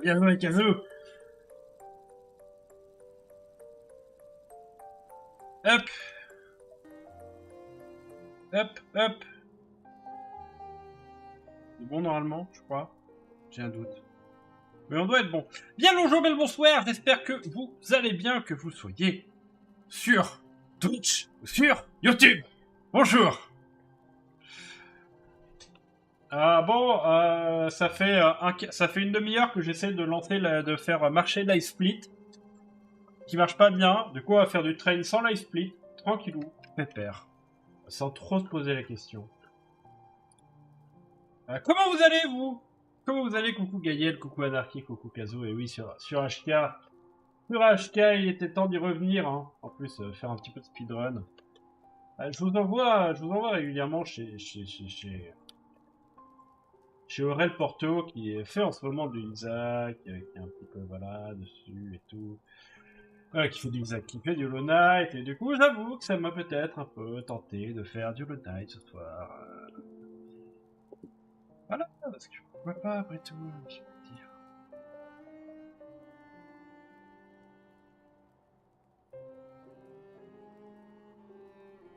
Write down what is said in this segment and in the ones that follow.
Bien joué, Kazoo. Hop. Hop, hop. C'est bon normalement, je crois. J'ai un doute. Mais on doit être bon. Bien bonjour, bel bonsoir. J'espère que vous allez bien, que vous soyez sur Twitch ou sur YouTube. Bonjour. Ça fait une demi-heure que j'essaie de lancer, de faire marcher live split, qui marche pas bien. Du coup, on va faire du train sans live split, tranquillou, pépère, sans trop se poser la question. Comment vous allez, vous? Comment vous allez? Coucou Gaël, coucou Anarchy, coucou Kazo, et oui, sur HK. Sur HK, il était temps d'y revenir, hein. En plus, faire un petit peu de speedrun. Je vous envoie régulièrement chez Aurel Porto, qui fait en ce moment du Isaac, qui est un petit peu, voilà, dessus et tout. Qui fait du Isaac, qui fait du Hollow Knight, et du coup, j'avoue que ça m'a peut-être un peu tenté de faire du Hollow Knight ce soir. Voilà, parce que pourquoi pas, après tout, je veux dire.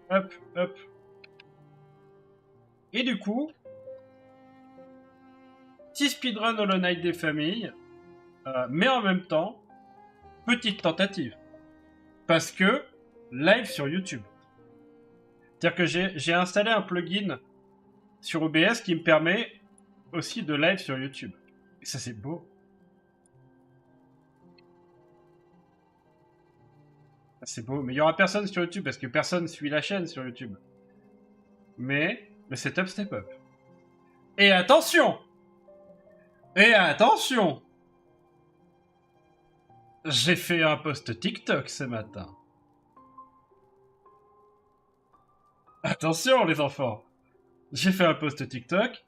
Hop, hop. Et du coup, petit speedrun Hollow Knight des familles, mais en même temps, petite tentative. Parce que, live sur YouTube. C'est-à-dire que j'ai installé un plugin sur OBS qui me permet aussi de live sur YouTube. Et ça, c'est beau. C'est beau. Mais il y aura personne sur YouTube parce que personne suit la chaîne sur YouTube. Mais c'est top step up. Et attention! Et attention! J'ai fait un post TikTok ce matin. Attention les enfants! J'ai fait un post TikTok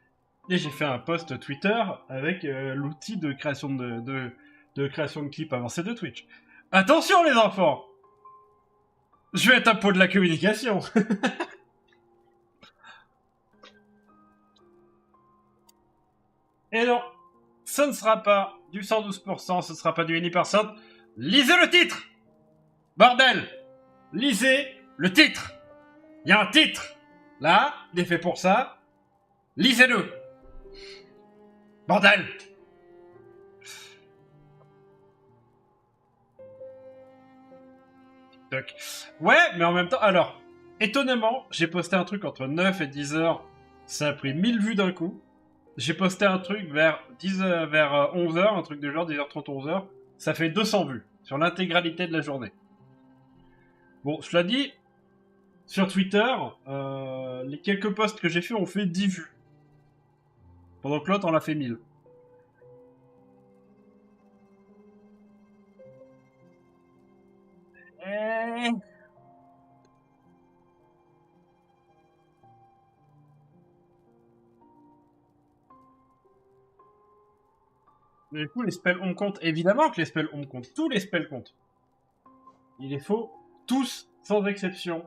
et j'ai fait un post Twitter avec l'outil de création de création de clips avancés de Twitch. Attention les enfants! Je vais être un pot de la communication. Et non, ce ne sera pas du 112%, ce ne sera pas du 1%. Lisez le titre! Bordel! Lisez le titre! Il y a un titre! Là, il est fait pour ça. Lisez-le! Bordel! TikTok. Ouais, mais en même temps, alors, étonnamment, j'ai posté un truc entre 9 et 10 heures. Ça a pris 1000 vues d'un coup. J'ai posté un truc vers 11 heures, un truc du genre 10h30, 11 heures. Ça fait 200 vues sur l'intégralité de la journée. Bon, cela dit, sur Twitter, les quelques posts que j'ai fait ont fait 10 vues. Pendant que l'autre en a fait 1000. Mais du coup, les spells home comptent. Évidemment que les spells home comptent. Tous les spells comptent. Il les faut tous, sans exception.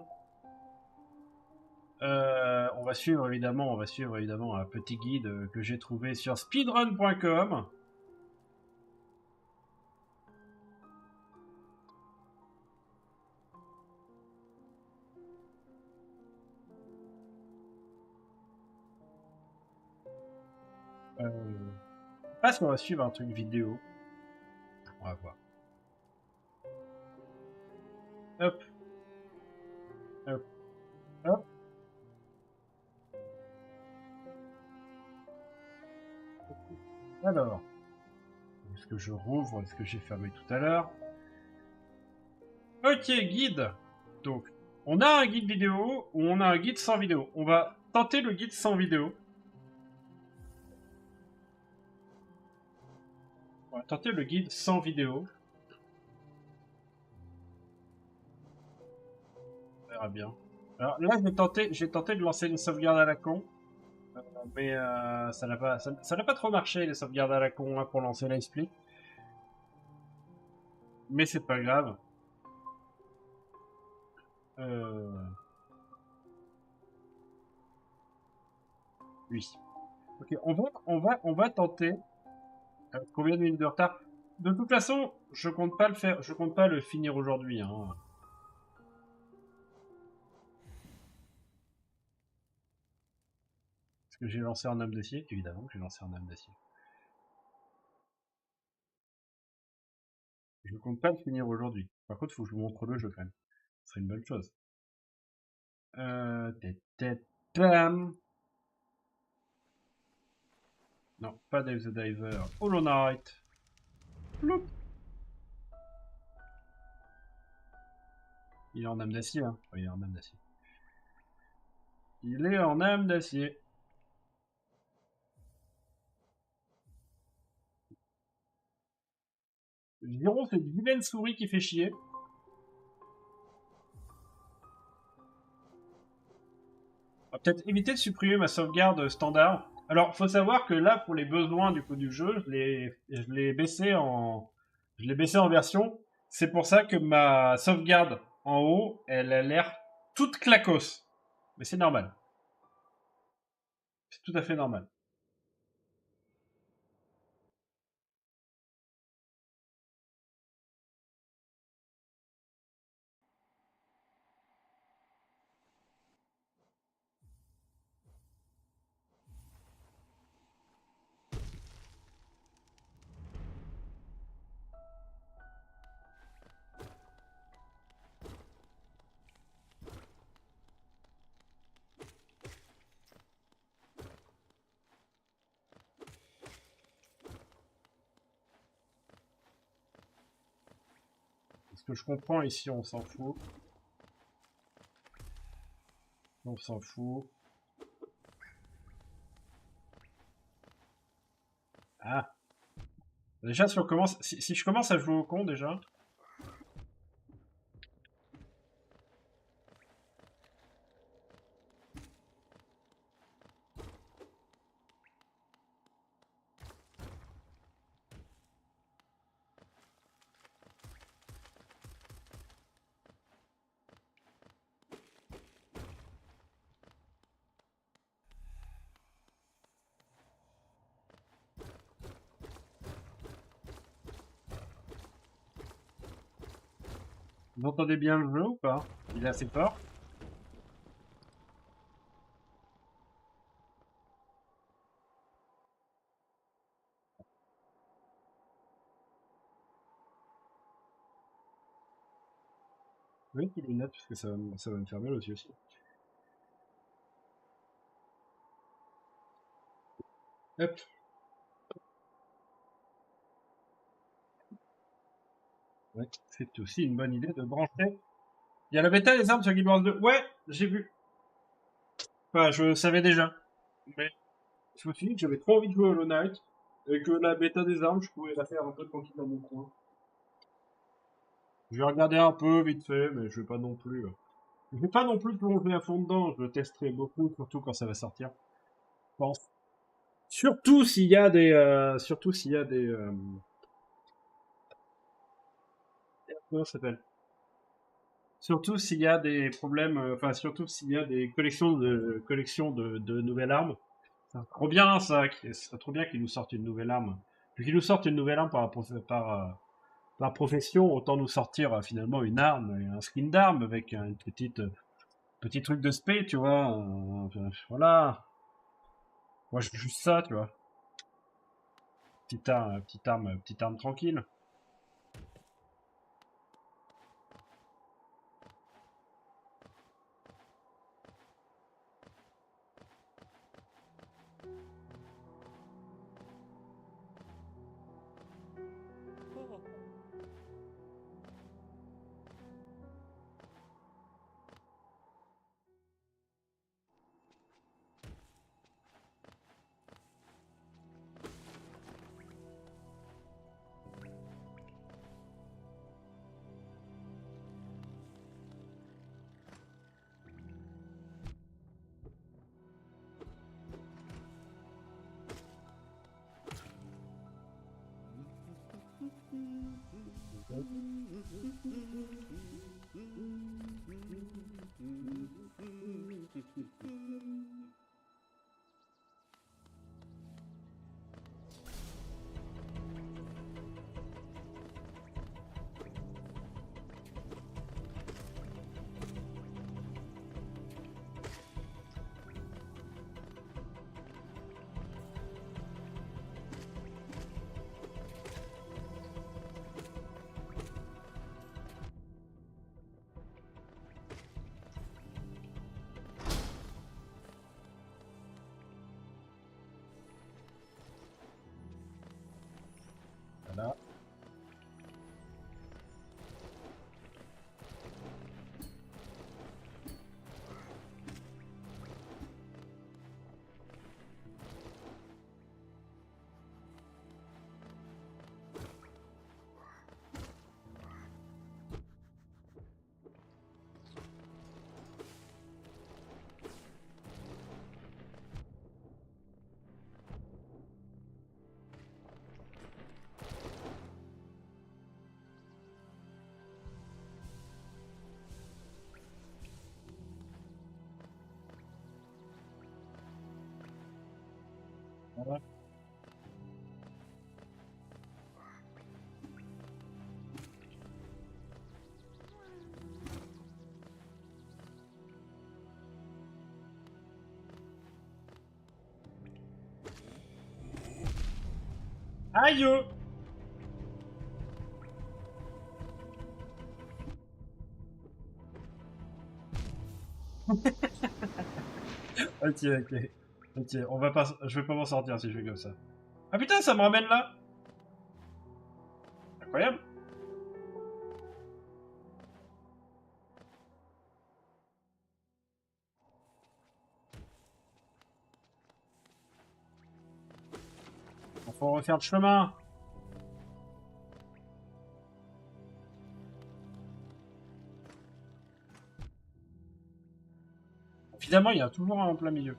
On va suivre évidemment un petit guide que j'ai trouvé sur speedrun.com. Je pense qu'on va suivre un truc vidéo. On va voir. Hop. Hop. Hop. Alors. Est-ce que je rouvre? Est-ce que j'ai fermé tout à l'heure? Ok, guide. Donc, on a un guide vidéo ou on a un guide sans vidéo. On va tenter le guide sans vidéo. On va tenter le guide sans vidéo. On verra bien. Alors là, j'ai tenté de lancer une sauvegarde à la con. Mais ça n'a pas trop marché, les sauvegardes à la con hein, pour lancer l'Ice Mais c'est pas grave. Oui. Ok, on va tenter Avec combien de minutes de retard? De toute façon, je compte pas le faire, je compte pas le finir aujourd'hui. Hein. Parce que j'ai lancé en âme d'acier, évidemment que j'ai lancé en âme d'acier. Je compte pas le finir aujourd'hui. Par contre, il faut que je vous montre le jeu quand même. Ce serait une bonne chose. Bam. Non, pas Dave the Diver. Hollow Knight. Ploup. Il est en âme d'acier, hein. Oui, il est en âme d'acier. Il est en âme d'acier. Viron, c'est une vilaine souris qui fait chier. On va peut-être éviter de supprimer ma sauvegarde standard. Alors, faut savoir que là, pour les besoins du coup du jeu, je l'ai baissé en version. C'est pour ça que ma sauvegarde en haut, elle a l'air toute clacos. Mais c'est normal. C'est tout à fait normal. Ce que je comprends ici, on s'en fout. On s'en fout. Ah. Déjà, si on commence, si je commence à jouer au con déjà. Vous entendez bien le jeu ou pas? Il est assez fort. Oui, il est net parce que ça va me faire mal aux yeux aussi. Hop. Ouais, c'est aussi une bonne idée de brancher. Il y a la bêta des armes sur Guild Wars 2. Ouais, j'ai vu. Enfin, je savais déjà. Mais je me suis dit que j'avais trop envie de jouer à Hollow Knight et que la bêta des armes, je pouvais la faire un peu tranquille dans mon coin. Je vais regarder un peu vite fait, mais je vais pas non plus. Je vais pas non plus plonger à fond dedans. Je le testerai beaucoup, surtout quand ça va sortir. Je pense. Surtout s'il y a des. Comment ça s'appelle? Surtout s'il y a des problèmes, enfin surtout s'il y a des collections de nouvelles armes. Ça serait trop bien ça, ce serait trop bien qu'ils nous sortent une nouvelle arme. Puis qu'ils nous sortent une nouvelle arme par profession, autant nous sortir finalement une arme, un skin d'arme avec une petit truc de spé, tu vois. Voilà. Moi je veux juste ça, tu vois. Petite arme tranquille. Voilà. Aïe! Ok, ok. Ok, on va pas... je vais pas m'en sortir si je fais comme ça. Ah putain, ça me ramène là! Incroyable! Il faut refaire le chemin! Évidemment, il y a toujours un en plein milieu.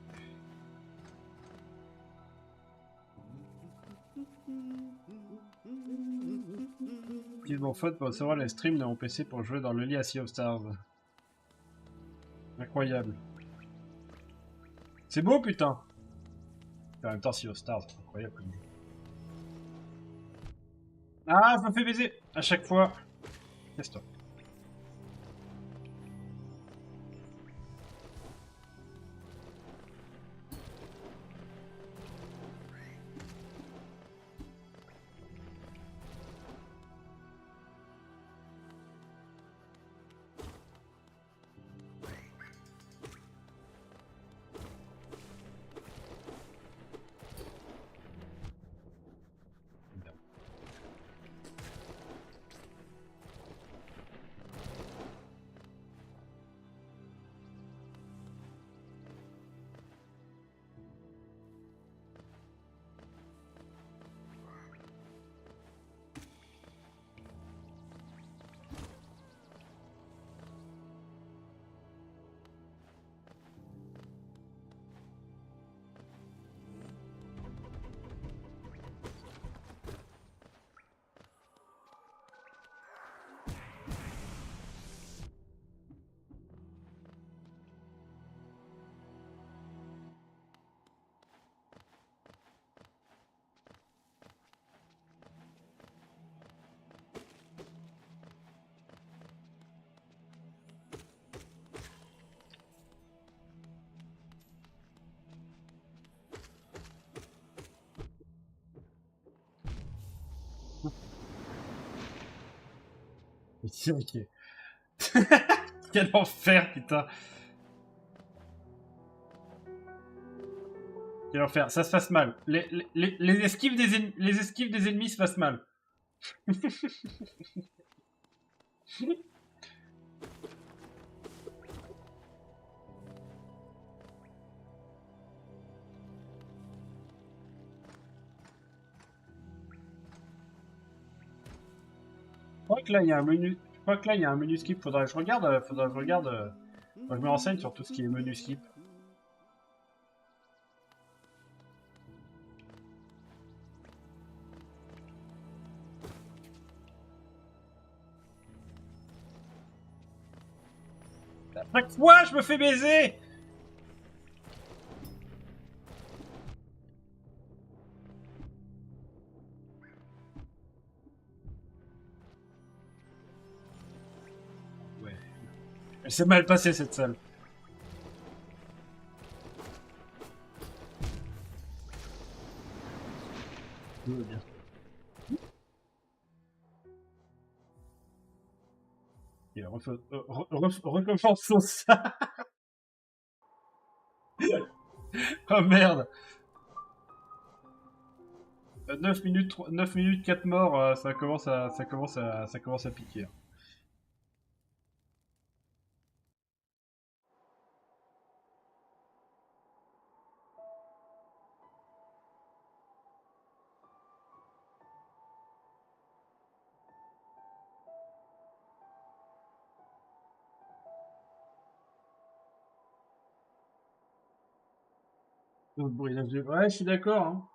Petite mon faute pour recevoir les streams de mon PC pour jouer dans le lit à Sea of Stars. Incroyable. C'est beau, putain! En même temps, Sea of Stars, c'est incroyable comme jeu. Ah, je me fais baiser! À chaque fois. Laisse-toi. Ok. Quel enfer, putain! Quel enfer, ça se passe mal. Les esquives les esquives des ennemis se passent mal. Je crois que là, il y a un menu. Je crois que là, il y a un menu skip. Faudrait que je regarde. Faudrait que je regarde. Faudrait que je me renseigne sur tout ce qui est menu skip. À chaque fois, je me fais baiser! Ouais. Elle s'est mal passée cette salle. Tout va bien. Et recommençons ça. Oh merde! 9 minutes, 9 minutes 4 morts, ça commence à piquer. Ouais, je suis d'accord. Hein.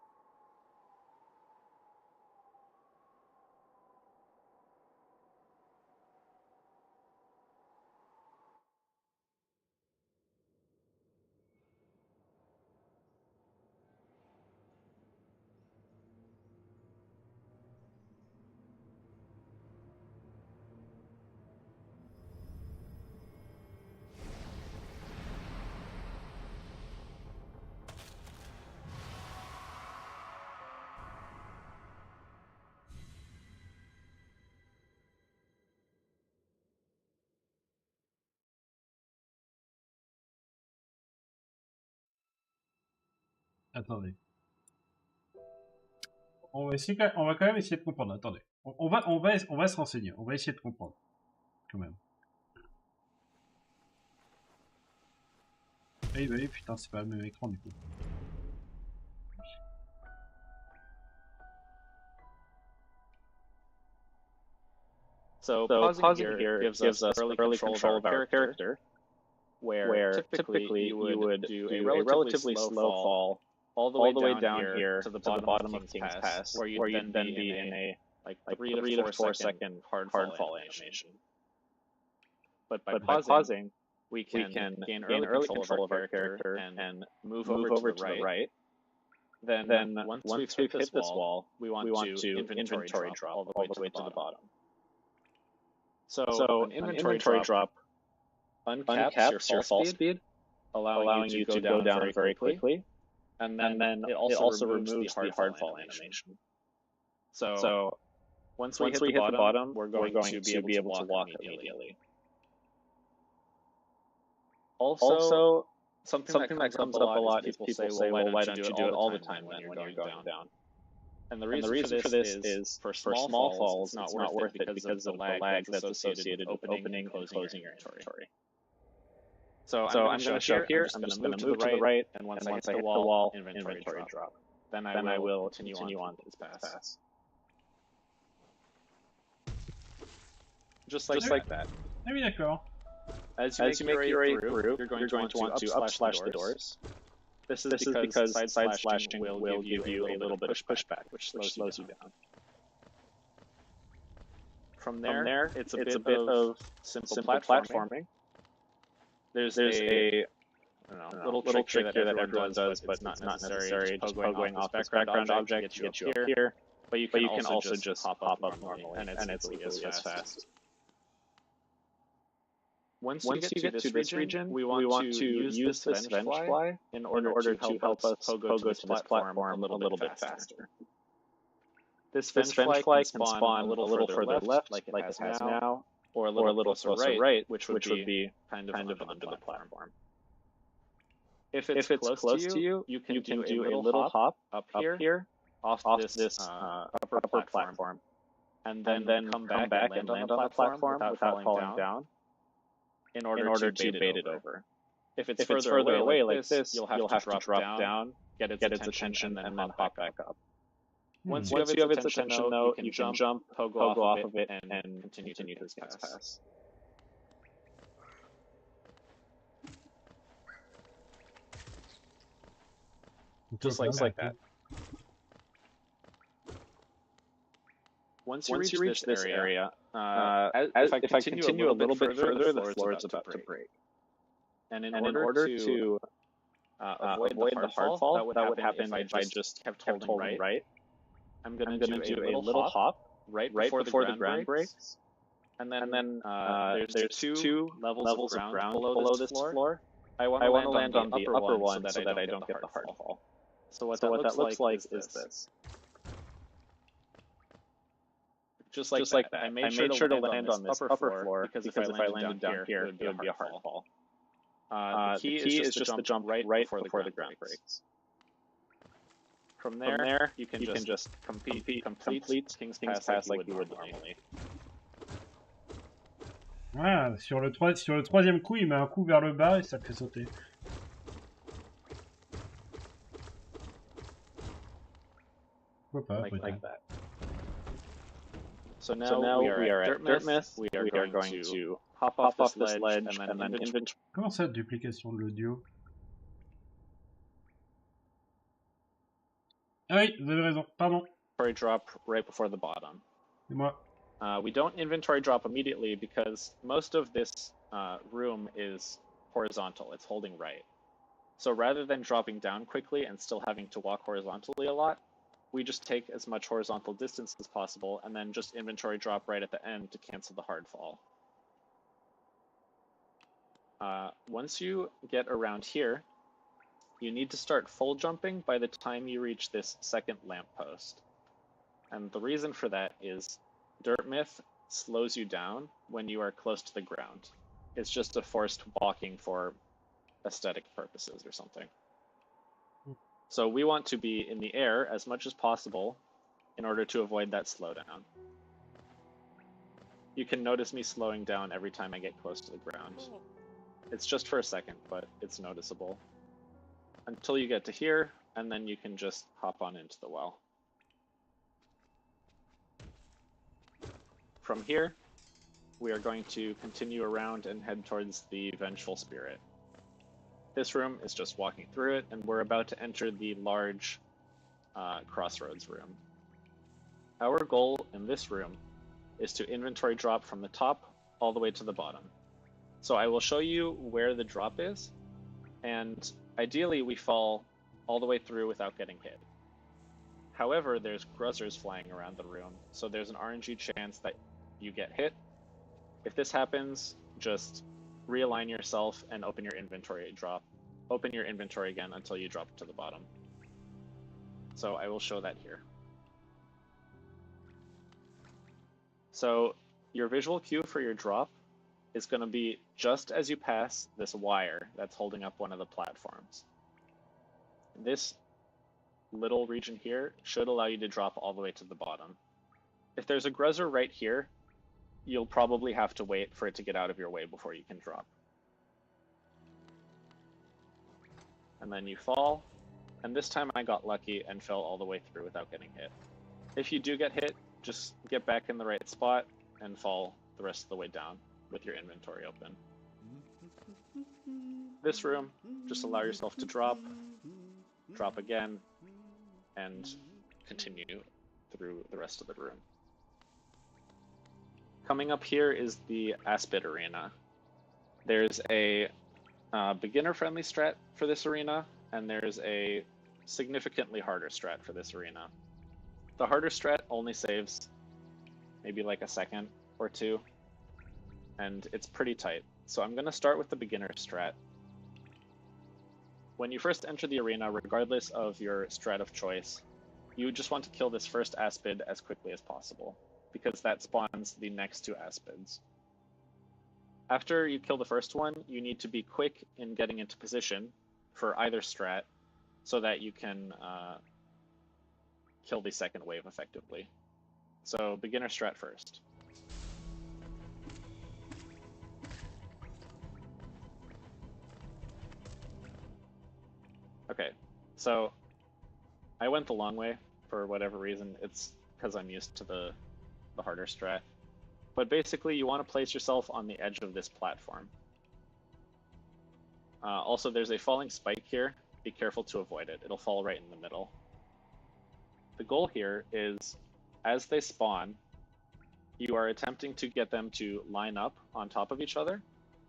Attendez. On va quand même essayer de comprendre. Attendez. On va se renseigner. On va essayer de comprendre. Quand même. Bah oui, putain, c'est pas le même écran du coup. So pausing here gives us early control of our character, where typically you would do a relatively slow fall all the way down here to the bottom of King's Pass, where you'd then be in a like 3 to 4 second hard fall animation. But by pausing, we can gain early control of our character and move over to the right. Then once we've hit this wall, we want to inventory drop all the way to the bottom. So an inventory drop uncaps your fall speed, allowing you to go down very quickly, and then it also removes the hard fall animation. So once we hit the bottom, we're going to be able to walk immediately. Also, something that comes up a lot is people say, well, why don't you do it all the time when you're going down? And the reason for this is for small falls, it's not worth it because of the lag that's associated with opening and closing your inventory. So I'm going to show here, I'm just going to move to the right, and once I hit the wall, inventory drop. Then I will continue on this pass. Just like that. Ah oui, d'accord. As you make your way through, you're going to want to up/slash the doors. This is because side slashing will give you a little bit of pushback, which slows you down. From there, it's a bit of simple platforming. There's a little trick here that everyone does, but it's not necessary. Just pogoing off this background object to get you up here. But you can also just hop up normally, and it's equally as fast. Once you get to this region, we want to use this venge fly in order to help us pogo to this platform a little bit faster. This venge fly can spawn a little further left, like it has now, or a little closer right, which would be kind of under the platform. If it's close to you, you can do a little hop up here off this upper platform, and then come back and land on the platform without falling down. In order to bait it over. If it's further away like this, you'll have to drop down, get its attention, and then hop back up. Once you have its attention, though, you can jump, pogo off of it, and continue to this pass. Just like that. Once you reach this area, if I continue a little bit further, the floor is about to break. And in order to avoid the hard fall that would happen if I just kept holding right, I'm going to do a little hop right before the ground breaks. And then there's two levels of ground below this floor. I want to land on the upper one so that I don't get the hard fall. So what that looks like is this. Just like that. I made sure to land on this upper floor because if I landed down here, it would be a hard fall. The key is just to jump right before the ground breaks. From there, you can just complete King's Pass like you would normally. Ah, sur le troisième coup, il met un coup vers le bas et ça le fait sauter. Pourquoi pas, like that. So now we are at Dirtmouth. We are going to hop off this ledge and then inventory. Comment ça, duplication de l'audio? Ah oui, vous avez raison, pardon. Inventory drop right before the bottom. C'est moi. We don't inventory drop immediately because most of this room is horizontal. It's holding right. So rather than dropping down quickly and still having to walk horizontally a lot, we just take as much horizontal distance as possible and then just inventory drop right at the end to cancel the hard fall. Once you get around here, you need to start full jumping by the time you reach this second lamppost. And the reason for that is Dirtmouth slows you down when you are close to the ground. It's just a forced walking for aesthetic purposes or something. So we want to be in the air as much as possible in order to avoid that slowdown. You can notice me slowing down every time I get close to the ground. It's just for a second, but it's noticeable. Until you get to here, and then you can just hop on into the well. From here, we are going to continue around and head towards the Vengeful Spirit. This room is just walking through it, and we're about to enter the large crossroads room. Our goal in this room is to inventory drop from the top all the way to the bottom. So I will show you where the drop is, and ideally we fall all the way through without getting hit. However, there's gruzzers flying around the room, so there's an RNG chance that you get hit. If this happens, just realign yourself and open your inventory drop. Open your inventory again until you drop to the bottom. So I will show that here. So your visual cue for your drop is going to be just as you pass this wire that's holding up one of the platforms. This little region here should allow you to drop all the way to the bottom. If there's a gruzzer right here, you'll probably have to wait for it to get out of your way before you can drop. And then you fall, and this time I got lucky and fell all the way through without getting hit. If you do get hit, just get back in the right spot and fall the rest of the way down with your inventory open. This room, just allow yourself to drop again, and continue through the rest of the room. Coming up here is the Aspid Arena. There's a beginner-friendly strat for this arena, and there's a significantly harder strat for this arena. The harder strat only saves maybe like a second or two, and it's pretty tight. So I'm going to start with the beginner strat. When you first enter the arena, regardless of your strat of choice, you just want to kill this first Aspid as quickly as possible, because that spawns the next two Aspids. After you kill the first one, you need to be quick in getting into position for either strat so that you can kill the second wave effectively. So beginner strat first. Okay, so I went the long way for whatever reason. It's because I'm used to the harder strat. But basically, you want to place yourself on the edge of this platform. Also, there's a falling spike here. Be careful to avoid it. It'll fall right in the middle. The goal here is, as they spawn, you are attempting to get them to line up on top of each other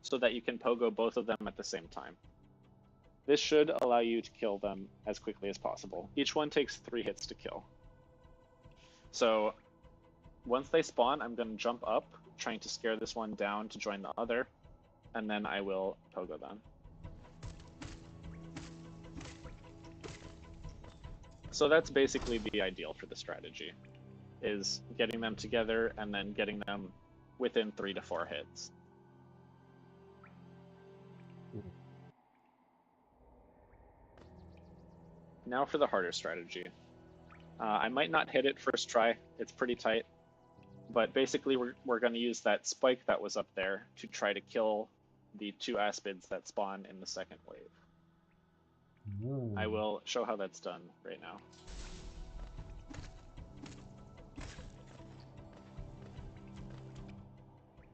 so that you can pogo both of them at the same time. This should allow you to kill them as quickly as possible. Each one takes 3 hits to kill. So once they spawn, I'm going to jump up, trying to scare this one down to join the other, and then I will pogo them. So that's basically the ideal for the strategy, is getting them together and then getting them within 3 to 4 hits. Now for the harder strategy. I might not hit it first try, it's pretty tight, but basically we're going to use that spike that was up there to try to kill the 2 Aspids that spawn in the second wave. Ooh. I will show how that's done right now.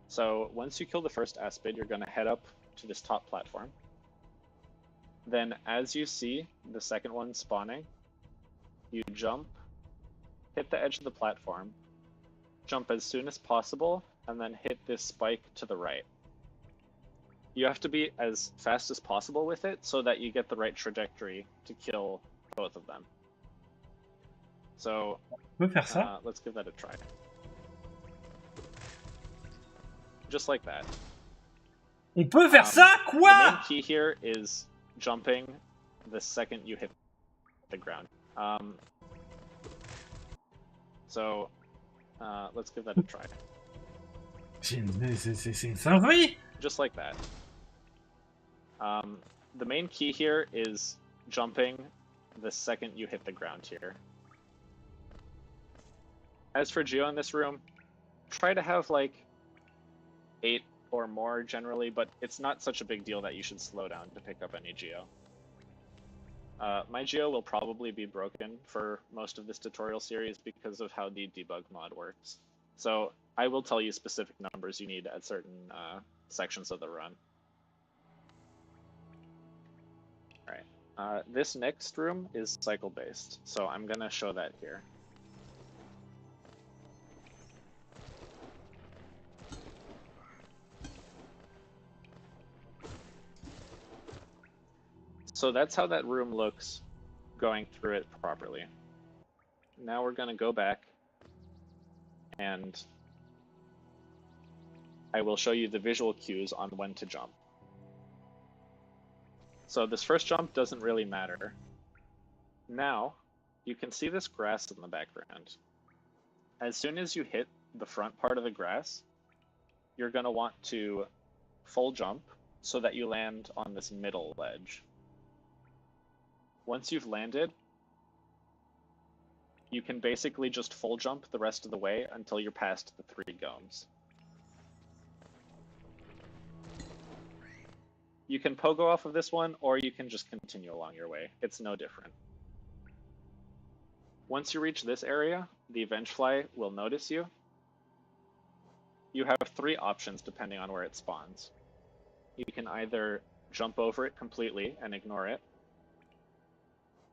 So once you kill the first Aspid, you're going to head up to this top platform. Then as you see the second one spawning, you jump, hit the edge of the platform, jump as soon as possible, and then hit this spike to the right. You have to be as fast as possible with it so that you get the right trajectory to kill both of them. So let's give that a try. Just like that. On peut faire ça? Quoi? The main key here is jumping the second you hit the ground. So let's give that a try. C'est une singerie! Just like that. The main key here is jumping the second you hit the ground here. As for geo in this room, try to have like 8 or more generally, but it's not such a big deal that you should slow down to pick up any geo. My geo will probably be broken for most of this tutorial series because of how the debug mod works. So I will tell you specific numbers you need at certain sections of the run. Alright, this next room is cycle based, so I'm gonna show that here. So that's how that room looks going through it properly. Now we're going to go back and I will show you the visual cues on when to jump. So this first jump doesn't really matter. Now you can see this grass in the background. As soon as you hit the front part of the grass, you're going to want to full jump so that you land on this middle ledge. Once you've landed, you can basically just full jump the rest of the way until you're past the 3 gomes. You can pogo off of this one, or you can just continue along your way. It's no different. Once you reach this area, the Vengefly will notice you. You have 3 options depending on where it spawns. You can either jump over it completely and ignore it.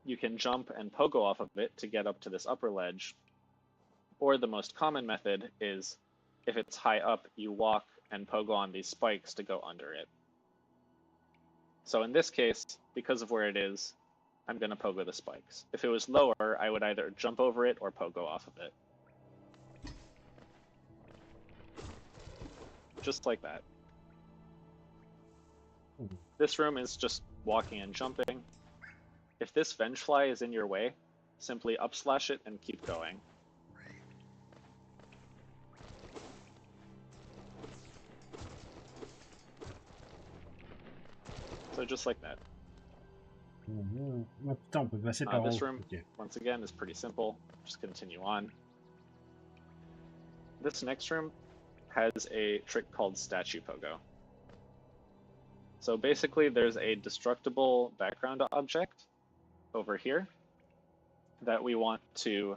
You can jump and pogo off of it to get up to this upper ledge, or the most common method is, if it's high up, you walk and pogo on these spikes to go under it. So in this case, because of where it is, I'm going to pogo the spikes. If it was lower, I would either jump over it or pogo off of it. Just like that. This room is just walking and jumping. If this Vengefly is in your way, simply upslash it and keep going. So just like that. This room, once again, is pretty simple. Just continue on. This next room has a trick called Statue Pogo. So basically there's a destructible background object over here that we want to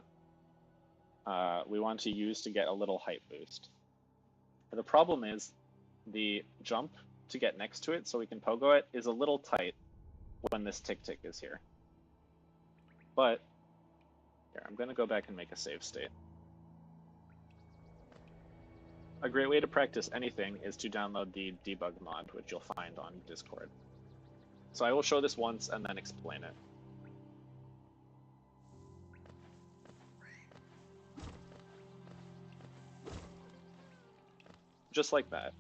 use to get a little height boost. The problem is the jump to get next to it so we can pogo it is a little tight when this tick-tick is here. But here, I'm going to go back and make a save state. A great way to practice anything is to download the debug mod, which you'll find on Discord. So I will show this once and then explain it. Just like that.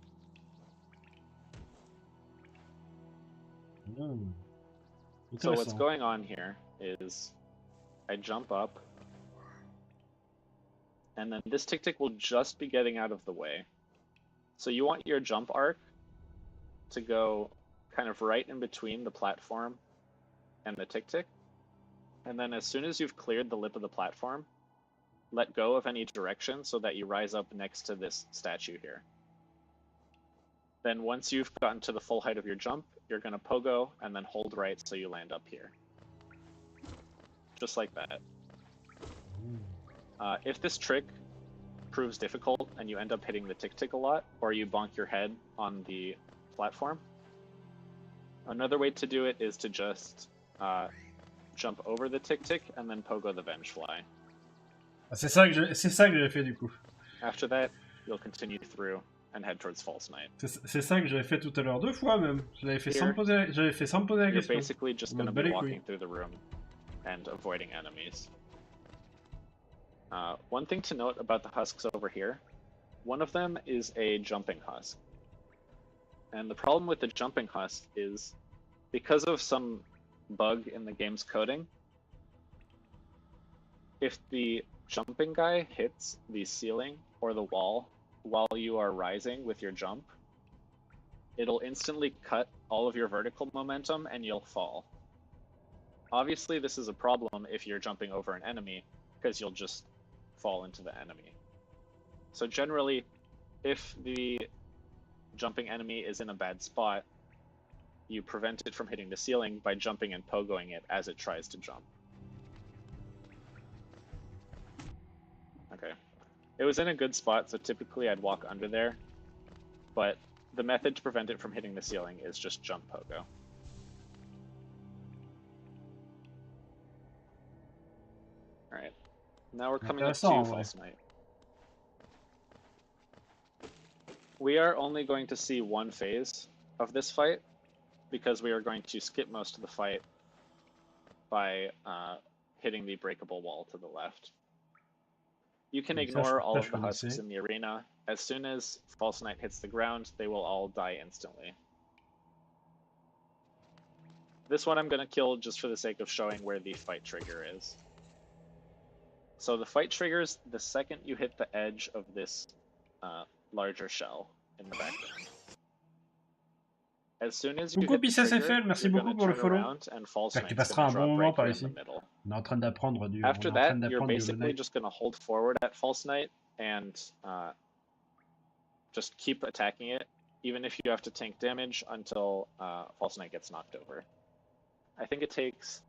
So what's going on here is I jump up, and then this tick-tick will just be getting out of the way. So you want your jump arc to go kind of right in between the platform and the tick-tick. And then as soon as you've cleared the lip of the platform, let go of any direction so that you rise up next to this statue here. Then once you've gotten to the full height of your jump, you're going to pogo and then hold right so you land up here. Just like that. If this trick proves difficult and you end up hitting the tick-tick a lot, or you bonk your head on the platform, another way to do it is to just jump over the tick-tick and then pogo the Vengefly. C'est ça que j'ai fait du coup. After that, you'll continue through and head towards False Night. C'est ça que j'avais fait tout à l'heure 2 fois même. J'avais fait sans me poser la question. You're basically just going to be walking through the room and avoiding enemies. One thing to note about the husks over here, one of them is a jumping husk. And the problem with the jumping husk is, because of some bug in the game's coding, if the jumping guy hits the ceiling or the wall while you are rising with your jump, it'll instantly cut all of your vertical momentum and you'll fall. Obviously, this is a problem if you're jumping over an enemy, because you'll just fall into the enemy. So generally, if the jumping enemy is in a bad spot, you prevent it from hitting the ceiling by jumping and pogoing it as it tries to jump. Okay. It was in a good spot, so typically I'd walk under there, but the method to prevent it from hitting the ceiling is just jump pogo. Alright. Now we're coming up to False Knight. We are only going to see one phase of this fight, because we are going to skip most of the fight by hitting the breakable wall to the left. You can ignore all of the husks in the arena. As soon as False Knight hits the ground, they will all die instantly. This one I'm going to kill just for the sake of showing where the fight trigger is. So the fight triggers the second you hit the edge of this larger shell in the background. As soon as you hit the trigger, merci beaucoup pour le follow. Tu passeras un bon moment par ici. On est en train d'apprendre du. After that, you're basically just going to hold forward at False Knight and just keep attacking it, even if you have to tank damage until False Knight gets knocked over. I think it takes,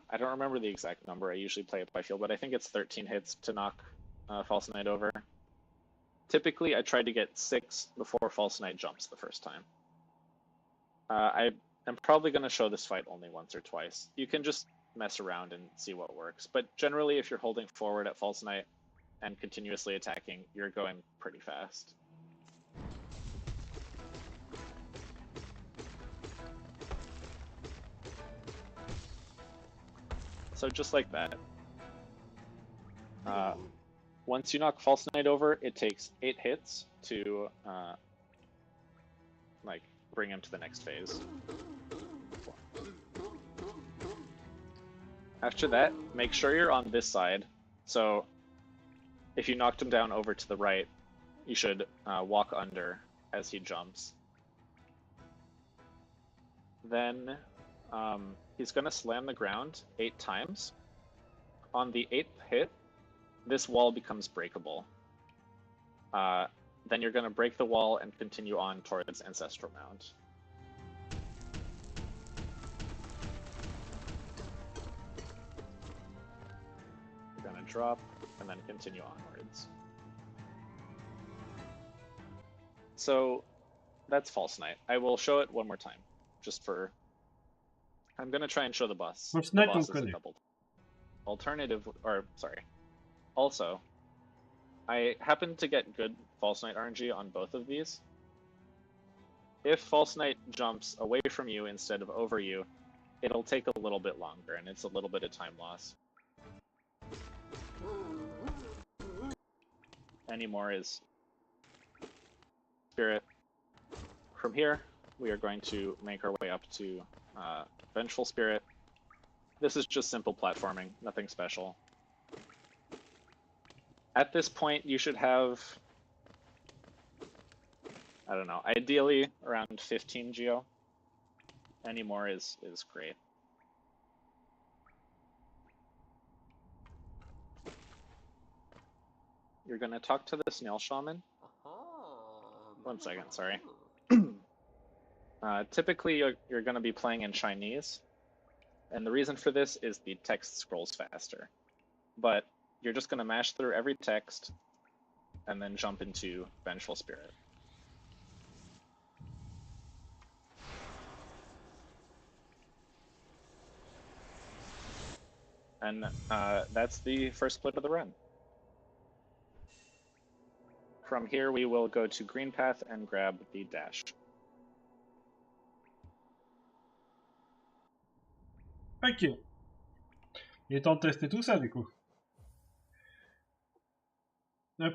I don't remember the exact number, I usually play it by feel, but I think it's 13 hits to knock False Knight over. Typically, I try to get 6 before False Knight jumps the first time. I am probably going to show this fight only once or twice. You can just mess around and see what works, but generally if you're holding forward at False Knight and continuously attacking, you're going pretty fast. So just like that. Once you knock False Knight over, it takes 8 hits to bring him to the next phase. After that, make sure you're on this side. So if you knocked him down over to the right, you should walk under as he jumps. Then he's going to slam the ground 8 times. On the 8th hit, this wall becomes breakable. Then you're going to break the wall and continue on towards Ancestral Mound. You're going to drop and then continue onwards. So that's False Knight. I will show it one more time, just for... I'm going to try and show the boss. The boss is a double. Also, I happen to get good False Knight RNG on both of these. If False Knight jumps away from you instead of over you, it'll take a little bit longer, and it's a little bit of time loss. Anymore is Spirit. From here, we are going to make our way up to Vengeful Spirit. This is just simple platforming, nothing special. At this point, you should have, I don't know, ideally around 15 geo. Any more is great. You're going to talk to the Snail Shaman. One second, sorry. Typically, you're going to be playing in Chinese, and the reason for this is the text scrolls faster. But you're just going to mash through every text and then jump into Vengeful Spirit. And that's the first split of the run. From here, we will go to Green Path and grab the dash. Ok. Il est temps de tester tout ça, du coup. Hop.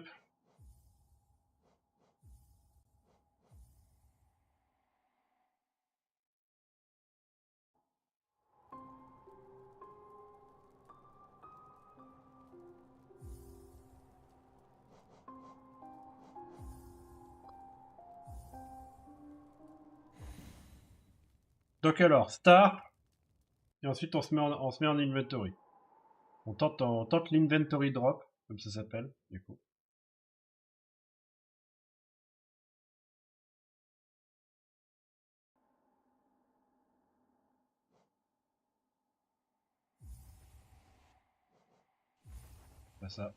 Donc alors, Star, Et ensuite, on se met en inventory. On tente l'inventory drop, comme ça s'appelle, du coup. Pas ça.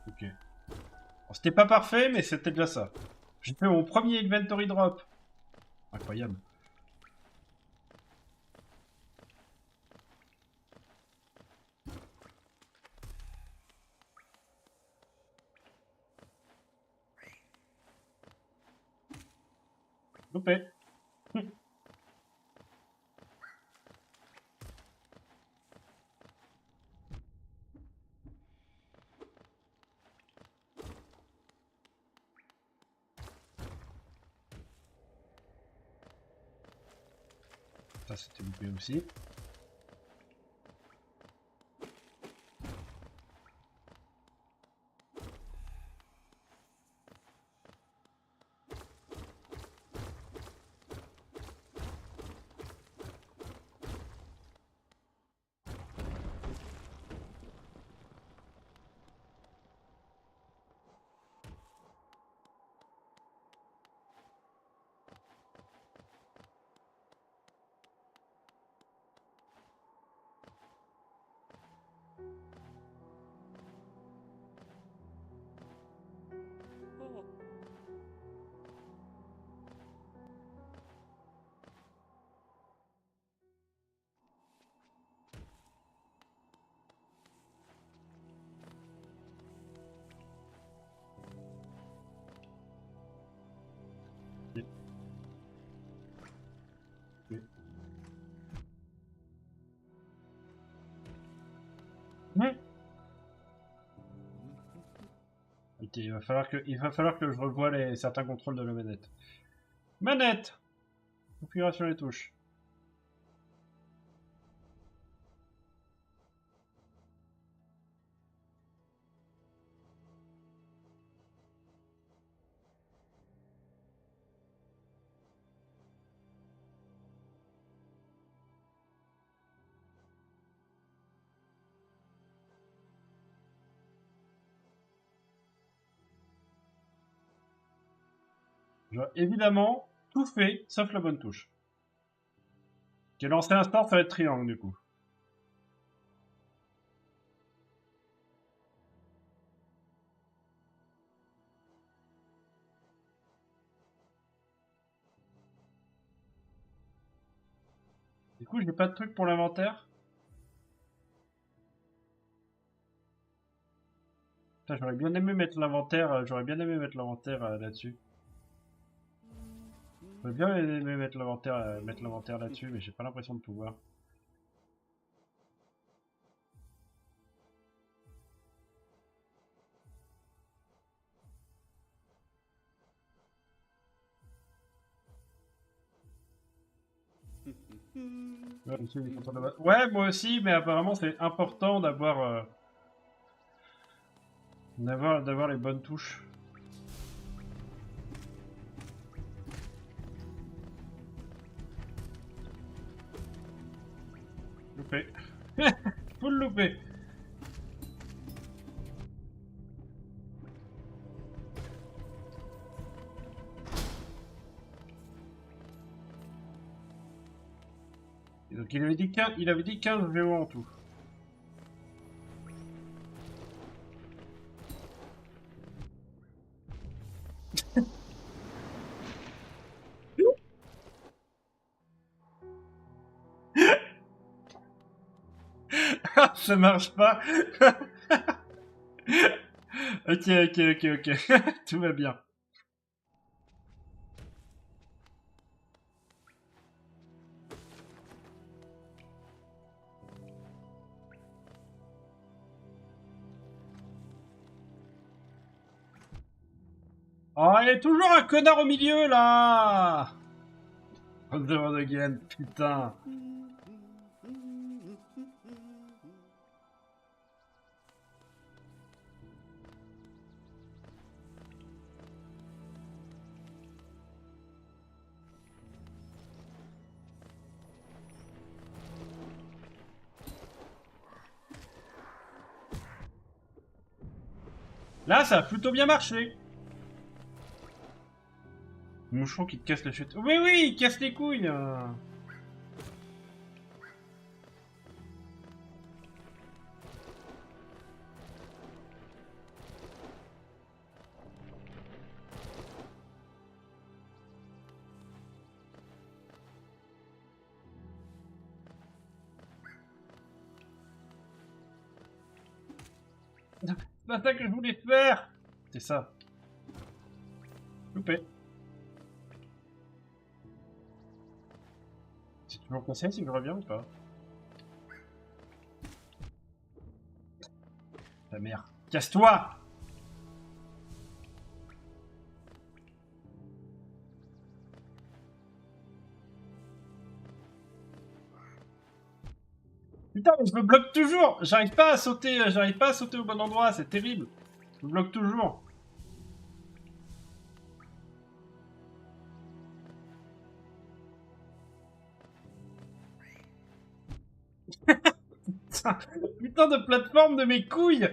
Ok. Bon, c'était pas parfait, mais c'était déjà ça. J'ai fait mon premier inventory drop. Incroyable. Loupé. Ça, c'était loupé aussi. Ok, il va falloir que je revoie certains contrôles de la manette. Manette! Configuration des touches. J'aurais évidemment tout fait, sauf la bonne touche. J'ai lancé un start, ça va être triangle du coup. Du coup, j'ai pas de truc pour l'inventaire. J'aurais bien aimé mettre l'inventaire, là-dessus. J'aurais bien aimé mettre l'inventaire là-dessus, mais j'ai pas l'impression de pouvoir. Ouais, moi aussi, mais apparemment c'est important d'avoir les bonnes touches. Loupé. Faut le louper. Et donc il avait dit 15 VO en tout. Ça marche pas. Ok. Tout va bien. Oh, il y a toujours un connard au milieu, là! On demande again, putain. Là, ça a plutôt bien marché. Moucheron qui te casse les chutes. Oui, oui, il casse les couilles. C'est pas ça que je voulais faire. C'est ça. Loupé. C'est toujours cassé si je reviens ou pas? Ta mère. Casse-toi! Putain, mais je me bloque toujours! J'arrive pas à sauter au bon endroit, c'est terrible. Je me bloque toujours. Putain de plateforme de mes couilles!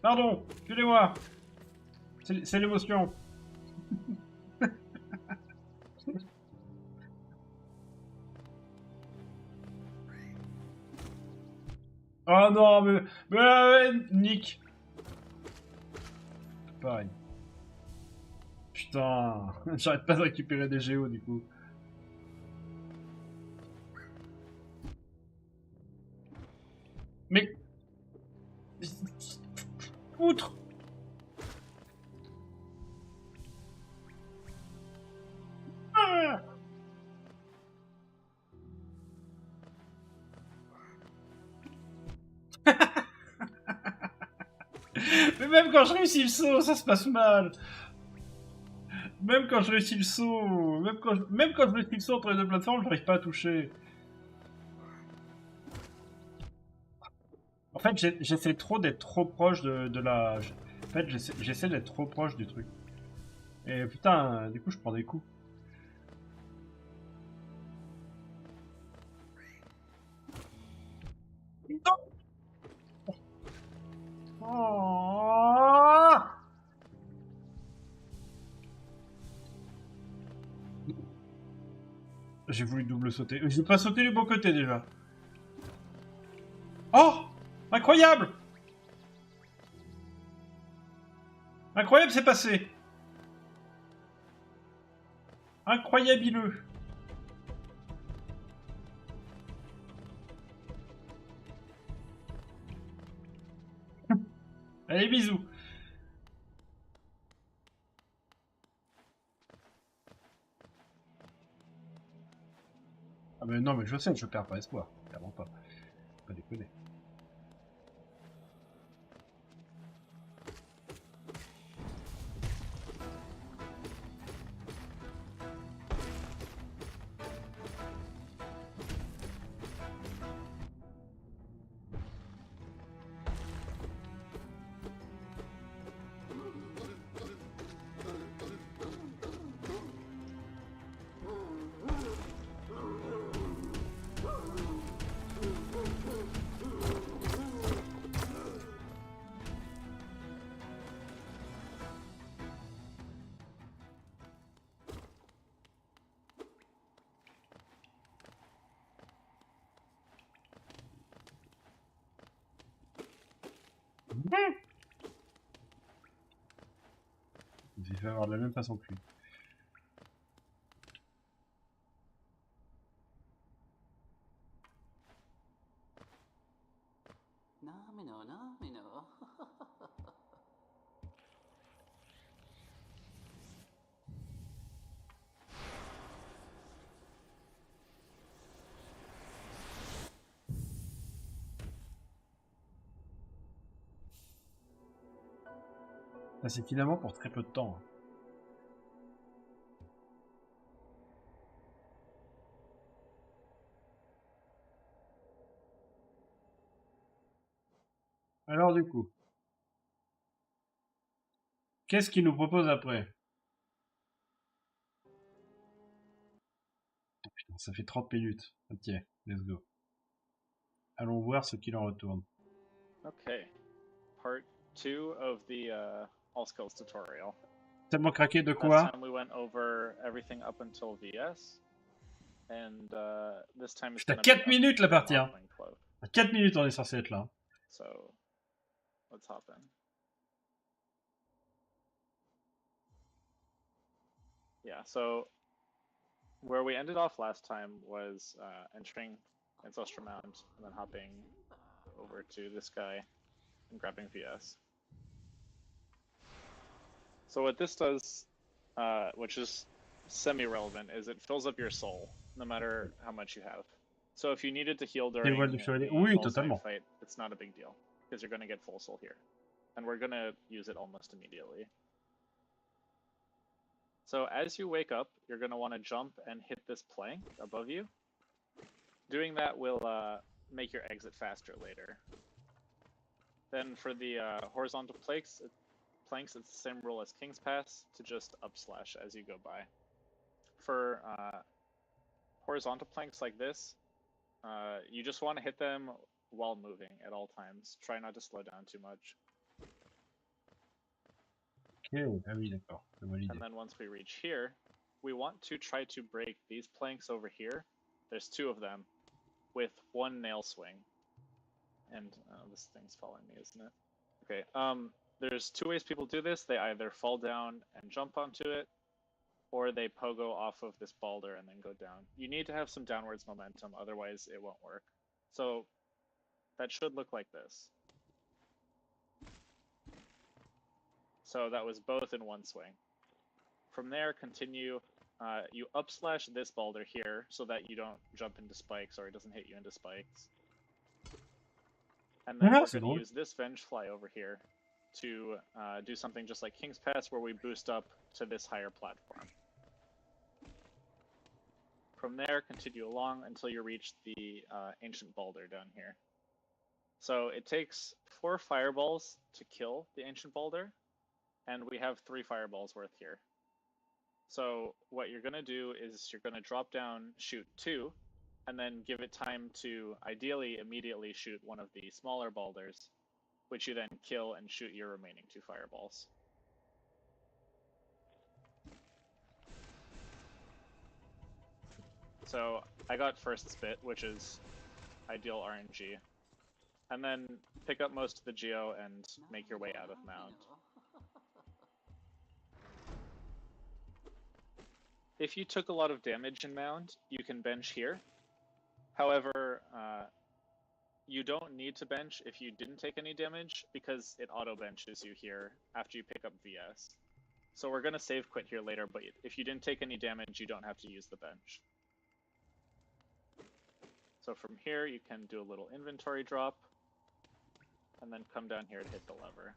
Pardon, excusez-moi. C'est l'émotion. Oh non, Nick. Pareil. Putain, j'arrête pas de récupérer des géos du coup. Mais... Outre. Ah. Mais même quand je réussis le saut, ça se passe mal. Même quand je réussis le saut, même quand je réussis le saut entre les deux plateformes, j'arrive pas à toucher. En fait, j'essaie trop d'être trop proche de la... En fait, j'essaie d'être trop proche du truc. Et putain, du coup, je prends des coups. Non. Oh. J'ai voulu double sauter. Je vais pas sauter du bon côté déjà. Oh! Incroyable! Incroyable, c'est passé! Incroyabileux! Allez, bisous! Ah mais non, mais je sais, je perds pas espoir. Clairement pas. Pas déconner. J'ai fait avoir de la même façon que lui. Non, mais non, non, mais non. Ça c'est finalement pour très peu de temps. Alors du coup, qu'est-ce qu'il nous propose après? Oh, putain, ça fait 30 minutes. Ok, let's go. Allons voir ce qu'il en retourne. Okay. Part 2 of the all skills tutorial. Tellement craqué de Last quoi? time we went over everything up until VS, and this time it's J'étais à gonna 4 be minutes la partie, hein. Modeling Cloak. À 4 minutes on est censé être là. So, let's hop in. Yeah, so where we ended off last time was entering Ancestral Mound and then hopping over to this guy and grabbing VS. So what this does, which is semi-relevant, is it fills up your soul, no matter how much you have. So if you needed to heal during voile du chevalier. the Oui, boss totalement. fight, it's not a big deal, because you're going to get full soul here. And we're going to use it almost immediately. So as you wake up, you're going to want to jump and hit this plank above you. Doing that will make your exit faster later. Then for the horizontal planks, it's the same rule as King's Pass, to just upslash as you go by. For horizontal planks like this, you just want to hit them while moving at all times. Try not to slow down too much. Ok, ah oui, d'accord. And then once we reach here, we want to try to break these planks over here. There's 2 of them, with 1 nail swing. And this thing's following me, isn't it? Okay, there's 2 ways people do this. They either fall down and jump onto it, or they pogo off of this boulder and then go down. You need to have some downwards momentum, otherwise it won't work. So that should look like this. So that was both in 1 swing. From there, continue. You upslash this boulder here so that you don't jump into spikes or it doesn't hit you into spikes. And then we're going to use this Venge Fly over here to do something just like King's Pass, where we boost up to this higher platform. From there, continue along until you reach the Ancient Boulder down here. So it takes 4 fireballs to kill the Ancient Boulder, and we have 3 fireballs worth here. So what you're going to do is you're going to drop down, shoot 2, and then give it time to ideally immediately shoot one of the smaller boulders, which you then kill and shoot your remaining 2 fireballs. So I got first spit, which is ideal RNG. And then pick up most of the geo and make your way out of Mound. If you took a lot of damage in Mound, you can bench here. However, you don't need to bench if you didn't take any damage, because it auto-benches you here after you pick up VS. So we're going to save quit here later, but if you didn't take any damage, you don't have to use the bench. So from here, you can do a little inventory drop, and then come down here to hit the lever.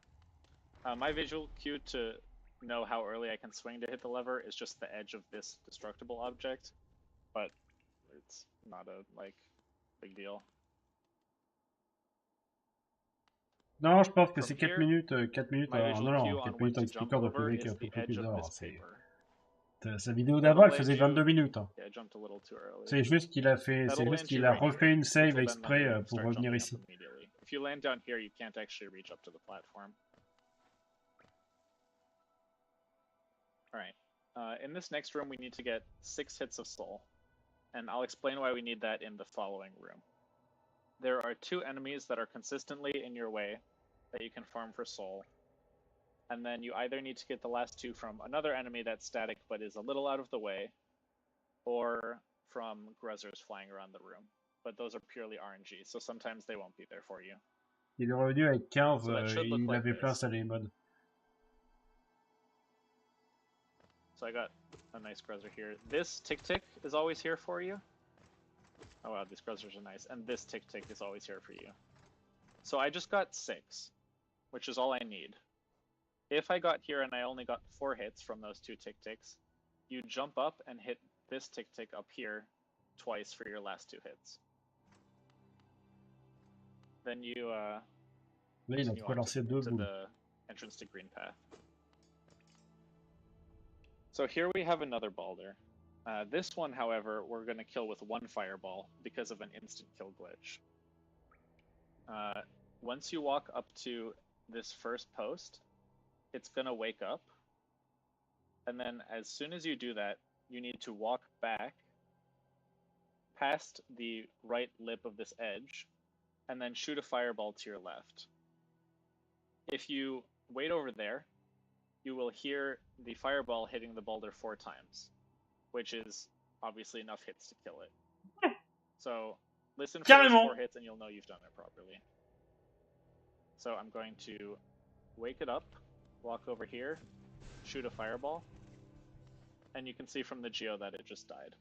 My visual cue to know how early I can swing to hit the lever is just the edge of this destructible object, but it's not a, big deal. Non, je pense que From c'est 4 here, minutes, 4 minutes, my visual non, cue 4 on when minutes to avec jump Speaker de over PV qui a is un peu the plus edge of d'heures. this paper. Sa vidéo That'll d'avant, elle land faisait you- 22 minutes. Yeah, I jumped a little too early. C'est juste qu'il a fait, That'll c'est juste land qu'il you a right refait here. une save Until then, exprès you can pour start revenir jumping up ici. immediately. If you land down here, you can't actually reach up to the platform. Alright, in this next room we need to get 6 hits of soul, and I'll explain why we need that in the following room. There are 2 enemies that are consistently in your way that you can farm for soul, and then you either need to get the last 2 from another enemy that's static but is a little out of the way, or from Gruzzers flying around the room. But those are purely RNG, so sometimes they won't be there for you. Il est revenu avec 15, So that should look il like avait this. plein installé les mods. So I got a nice Gruzzer here. This tick-tick is always here for you. Oh wow, these Gruzzers are nice. And this tick-tick is always here for you. So I just got 6, which is all I need. If I got here and I only got 4 hits from those 2 tick-ticks, you jump up and hit this tick-tick up here twice for your last 2 hits. Then you Là, il a continue on relancé to 2 boules. the entrance to Green Path. So here we have another Balder. This one, however, we're going to kill with 1 fireball because of an instant kill glitch. Once you walk up to this first post, it's gonna wake up. And then as soon as you do that, you need to walk back past the right lip of this edge, and then shoot a fireball to your left. If you wait over there, you will hear the fireball hitting the boulder 4 times, which is obviously enough hits to kill it. So listen for those 4 hits and you'll know you've done it properly. So I'm going to wake it up, walk over here, shoot a fireball, and you can see from the geo that it just died.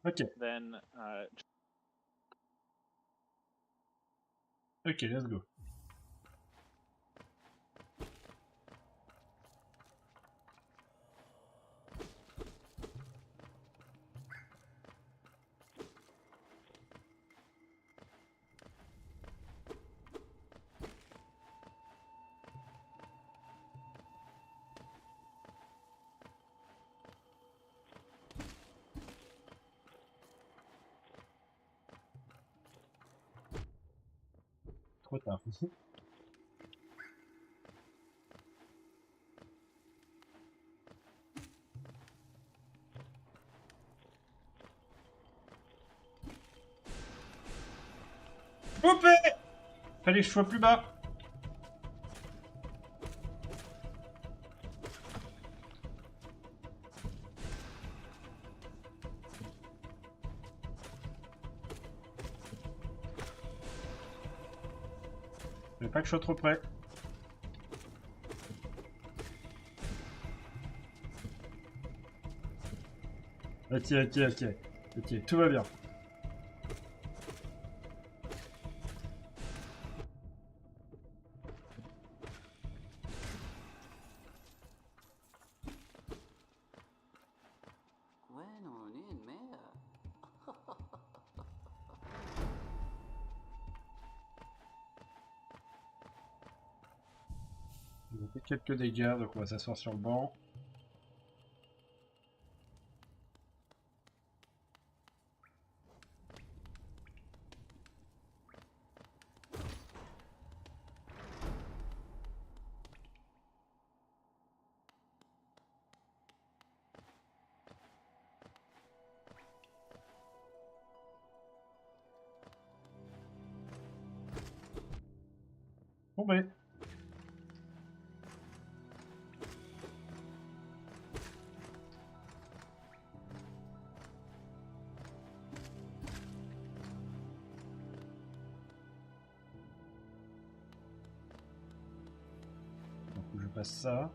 Ok. Then Ok, let's go. Trop tard. Coupé! Fallait que je sois plus bas. Fallait pas que je sois trop près. Ok, tout va bien. Ouais, non, on est une merde. Ils ont fait quelques dégâts, donc on va s'asseoir sur le banc. Bon ben. Donc je passe ça.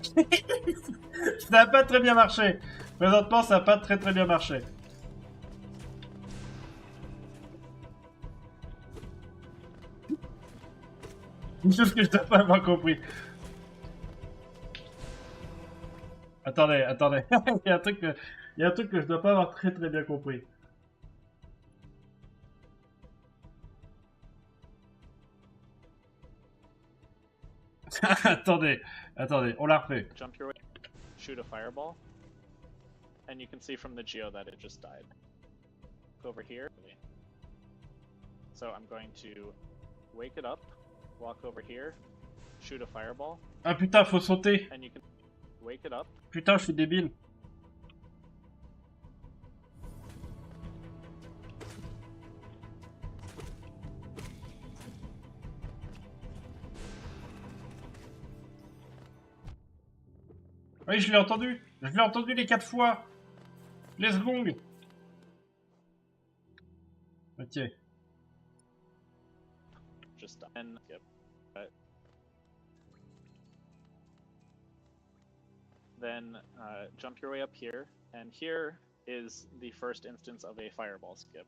Ça n'a pas très bien marché. Présentement, ça n'a pas très bien marché. Une chose que je dois pas avoir compris. Attendez. il y a un truc que je dois pas avoir très bien compris. attendez, on la refait. jump your way, shoot a fireball, and you can see from the geo that it just died. Go over here. So I'm going to wake it up, walk over here, shoot a fireball, Ah putain, faut sauter. and you can wake it up. Putain, je suis débile. Oui, je l'ai entendu. Je l'ai entendu les 4 fois. Let's go. Ok. Just and yep. Then jump your way up here, and here is the first instance of a fireball skip.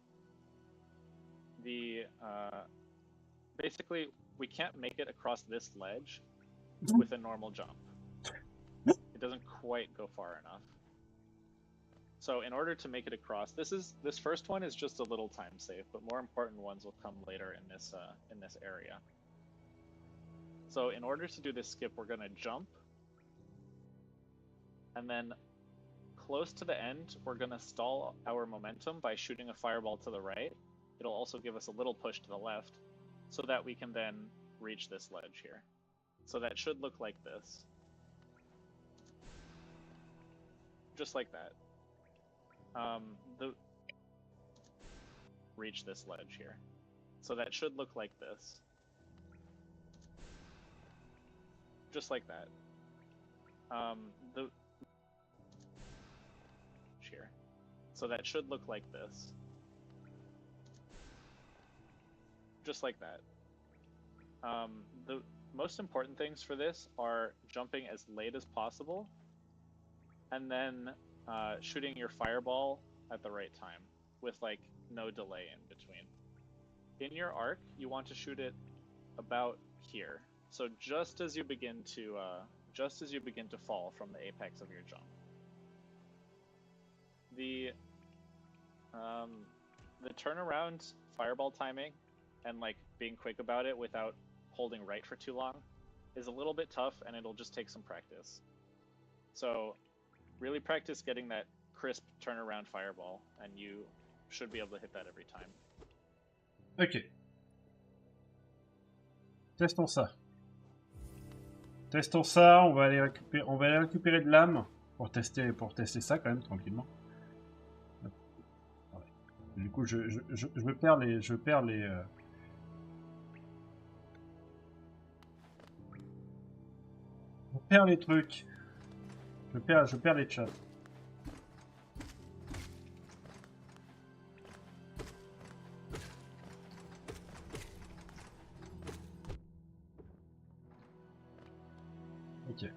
The basically we can't make it across this ledge with a normal jump. It doesn't quite go far enough. So in order to make it across, this first one is just a little time save, but more important ones will come later in this area. So in order to do this skip, we're gonna jump, and then close to the end, we're going to stall our momentum by shooting a fireball to the right. It'll also give us a little push to the left so that we can then reach this ledge here. So that should look like this. Just like that. Reach this ledge here. So that should look like this. Just like that. Here. So that should look like this. Just like that. The most important things for this are jumping as late as possible and then shooting your fireball at the right time with like no delay in between. In your arc, you want to shoot it about here. So just as you begin to fall from the apex of your jump. The turnaround fireball timing and like being quick about it without holding right for too long is a little bit tough, and it'll just take some practice. So really practice getting that crisp turnaround fireball, and you should be able to hit that every time. Ok. Testons ça. Testons ça, on va aller récupérer de l'âme pour tester ça quand même tranquillement. Ouais. Du coup, je perds les trucs. Je perds les chats. Ok.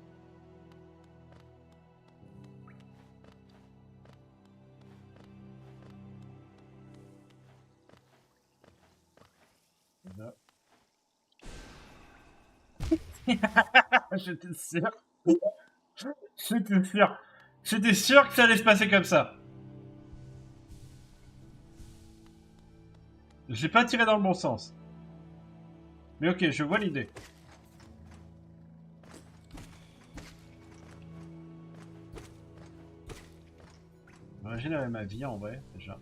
Là. J'étais sûr. J'étais sûr. J'étais sûr que ça allait se passer comme ça. J'ai pas tiré dans le bon sens. Mais ok, je vois l'idée. On va régénérer ma vie en vrai, déjà.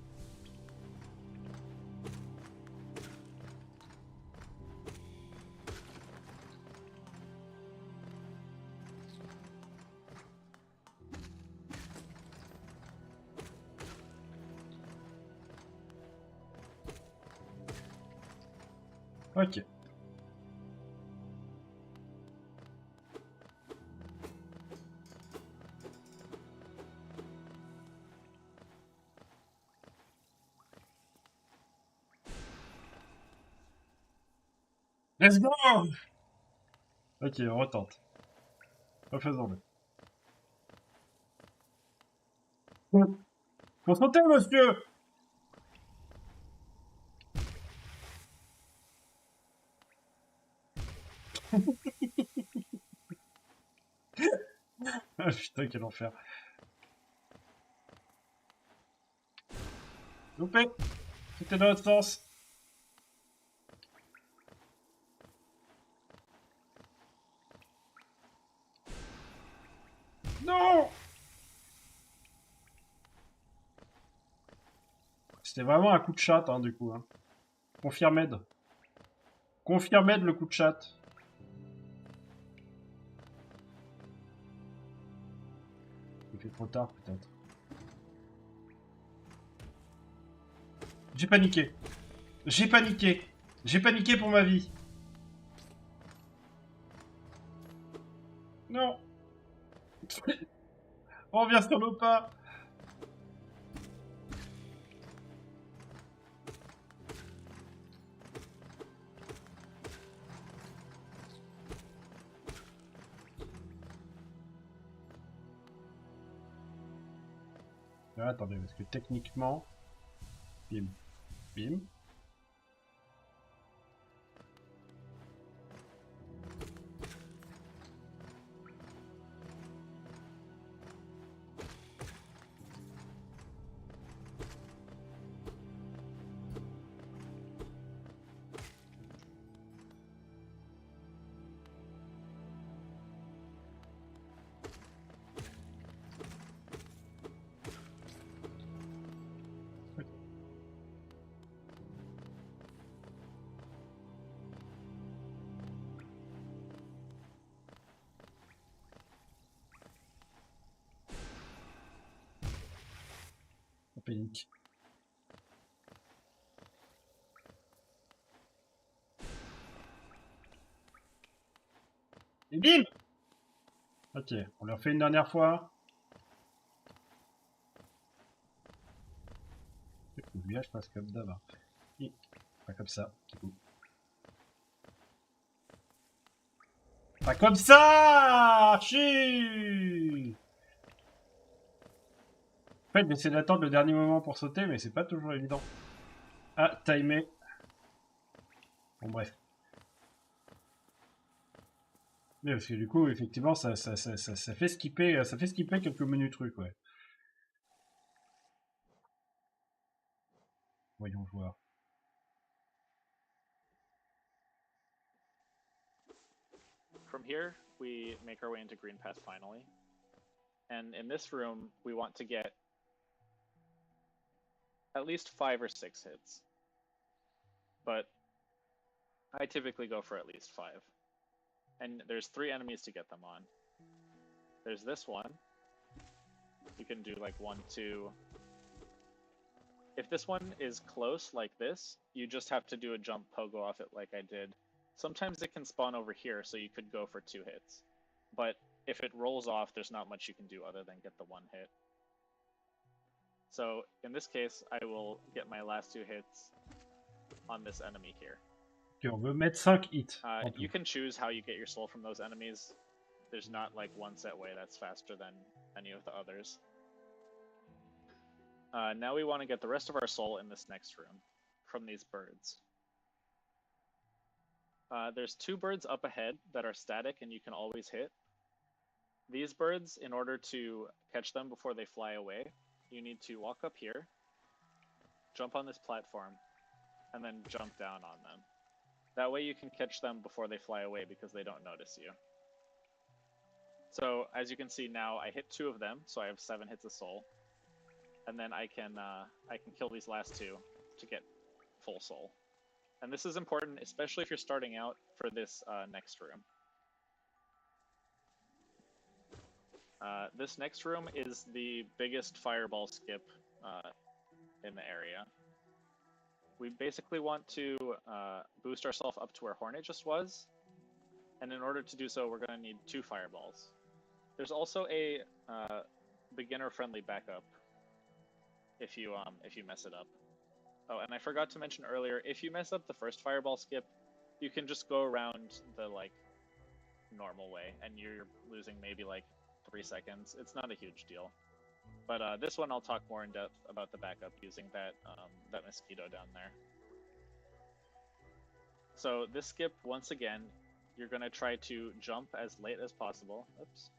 Ok. Let's go! Ok, on retente. Refaisons-le. Faut sauter, monsieur! Ah putain, quel enfer. Loupé! C'était dans l'autre sens. Non! C'était vraiment un coup de chat, hein, du coup. Hein. Confirmed. Confirmed le coup de chat. Il fait trop tard, peut-être. J'ai paniqué. J'ai paniqué. J'ai paniqué pour ma vie. Non. On revient sur nos pas. Ah, attendez, parce que techniquement... Bim. Bim. panique. Et bim! Ok, on le refait une dernière fois. Lui, je passe comme d'hab. Et pas comme ça, du coup. Pas comme ça! Chi! En fait, j'essaie d'attendre le dernier moment pour sauter, mais c'est pas toujours évident. Ah, timé. Bon, bref. Mais parce que du coup, effectivement, ça fait skipper, quelques menus trucs, ouais. Voyons voir. From here, we make our way into Green Path finally. And in this room, we want to get at least 5 or 6 hits. But I typically go for at least 5. And there's 3 enemies to get them on. There's this one. You can do like 1, 2. If this one is close like this, you just have to do a jump pogo off it like I did. Sometimes it can spawn over here, so you could go for 2 hits. But if it rolls off, there's not much you can do other than get the 1 hit. So in this case, I will get my last 2 hits on this enemy here. Okay, on veut mettre 5 hits. You can choose how you get your soul from those enemies. There's not like one set way that's faster than any of the others. Now we want to get the rest of our soul in this next room from these birds. There's 2 birds up ahead that are static and you can always hit. These birds, in order to catch them before they fly away, you need to walk up here, jump on this platform, and then jump down on them. That way you can catch them before they fly away because they don't notice you. So as you can see now, I hit 2 of them, so I have 7 hits of soul. And then I can kill these last 2 to get full soul. And this is important, especially if you're starting out for this next room. This next room is the biggest fireball skip in the area. We basically want to boost ourselves up to where Hornet just was, and in order to do so, we're going to need 2 fireballs. There's also a beginner-friendly backup if you mess it up. Oh, and I forgot to mention earlier, if you mess up the first fireball skip, you can just go around the like normal way, and you're losing maybe like 3 seconds. It's not a huge deal. But this one I'll talk more in depth about the backup using that mosquito down there. So this skip, once again, you're going to try to jump as late as possible. Oops.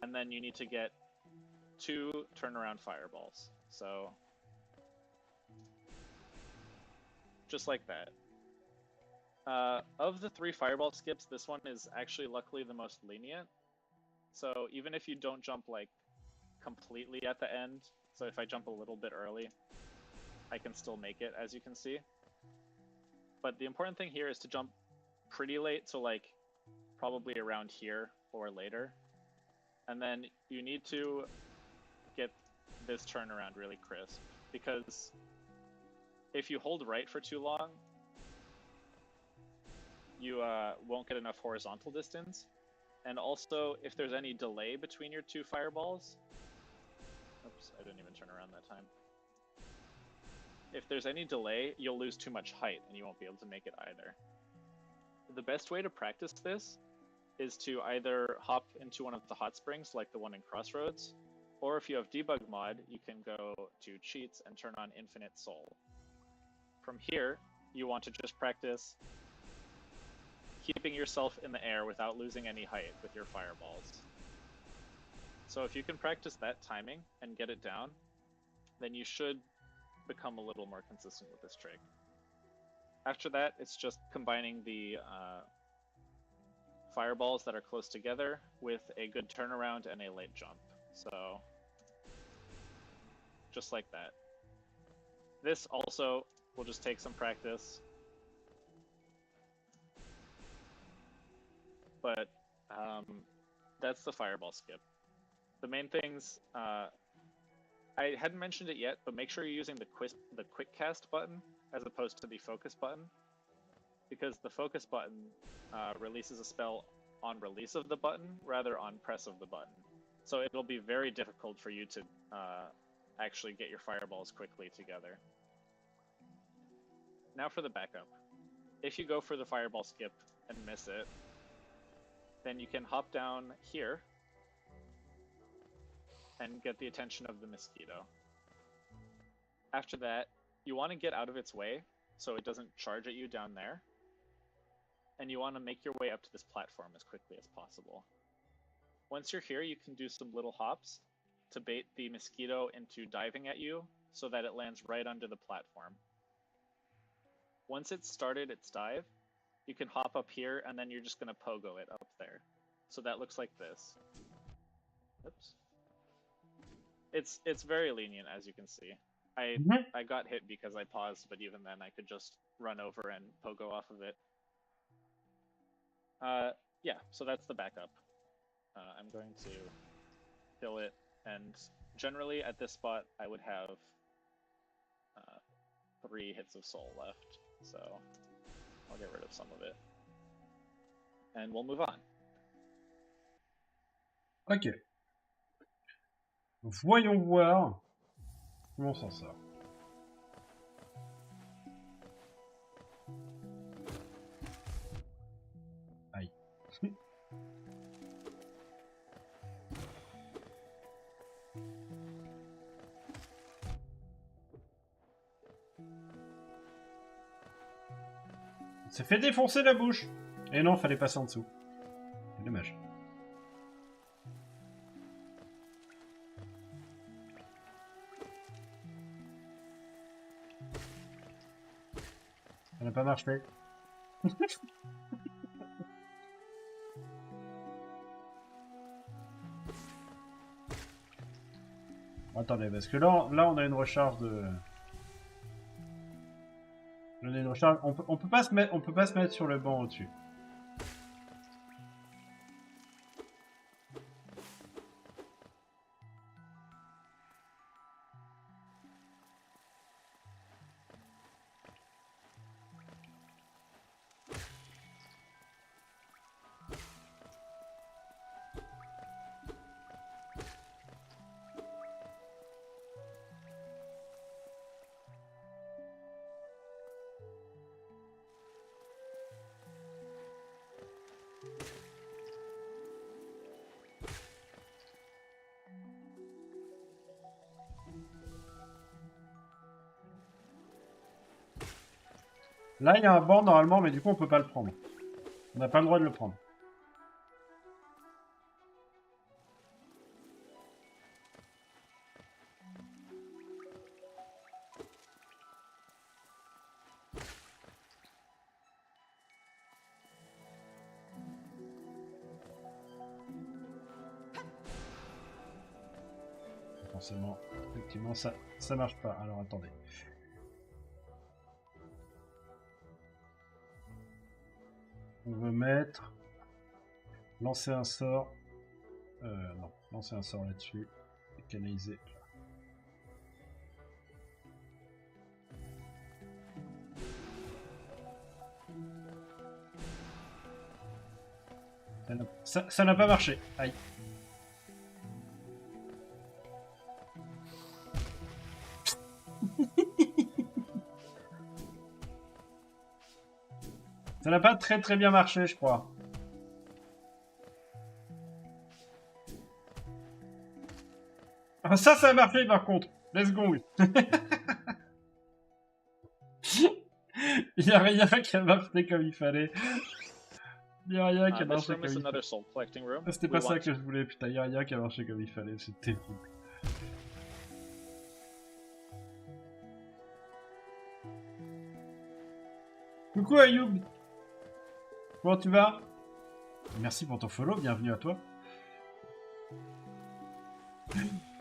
And then you need to get 2 turnaround fireballs. So just like that. Of the 3 fireball skips, this one is actually luckily the most lenient. So even if you don't jump like completely at the end, so if I jump a little bit early, I can still make it, as you can see. But the important thing here is to jump pretty late, so like probably around here or later. And then you need to get this turnaround really crisp, because if you hold right for too long, you won't get enough horizontal distance. And also, if there's any delay between your 2 fireballs... Oops, I didn't even turn around that time. If there's any delay, you'll lose too much height, and you won't be able to make it either. The best way to practice this is to either hop into one of the hot springs, like the one in Crossroads, or if you have debug mod, you can go to cheats and turn on infinite soul. From here, you want to just practice keeping yourself in the air without losing any height with your fireballs. So if you can practice that timing and get it down, then you should become a little more consistent with this trick. After that, it's just combining the fireballs that are close together with a good turnaround and a late jump. So just like that. This also will just take some practice. But that's the fireball skip. The main things I hadn't mentioned it yet, but make sure you're using the quick cast button as opposed to the focus button, because the focus button releases a spell on release of the button rather on press of the button. So it'll be very difficult for you to actually get your fireballs quickly together. Now for the backup. If you go for the fireball skip and miss it, then you can hop down here and get the attention of the mosquito. After that, you want to get out of its way so it doesn't charge at you down there. And you want to make your way up to this platform as quickly as possible. Once you're here, you can do some little hops to bait the mosquito into diving at you so that it lands right under the platform. Once it's started its dive, you can hop up here and then you're just going to pogo it up there. So that looks like this. Oops. It's very lenient, as you can see. I got hit because I paused, but even then I could just run over and pogo off of it. Yeah, so that's the backup. I'm going to kill it, and generally at this spot I would have 3 hits of soul left, so I'll get rid of some of it. And we'll move on. Ok. Voyons voir comment on s'en sort. Aïe. Il s'est fait défoncer la bouche. Et non, fallait passer en dessous. C'est dommage. Ça n'a pas marché. Attendez, parce que là on a une recharge de... On a une recharge... On peut pas se mettre sur le banc au-dessus. Là, il y a un banc normalement, mais du coup, on peut pas le prendre. On n'a pas le droit de le prendre. Forcément, effectivement, ça marche pas. Alors, attendez. On veut mettre... Lancer un sort. Non, lancer un sort là-dessus. Et canaliser. Ça n'a pas marché. Aïe. Ça n'a pas très bien marché, je crois. Ah, ça a marché par contre. Let's go. Il n'y a rien qui a marché comme il fallait. Il n'y a rien qui a marché comme il fallait. C'était pas ça que je voulais, putain. Il n'y a rien qui a marché comme il fallait. C'est terrible. Coucou Ayoub. Comment tu vas? Merci pour ton follow, bienvenue à toi.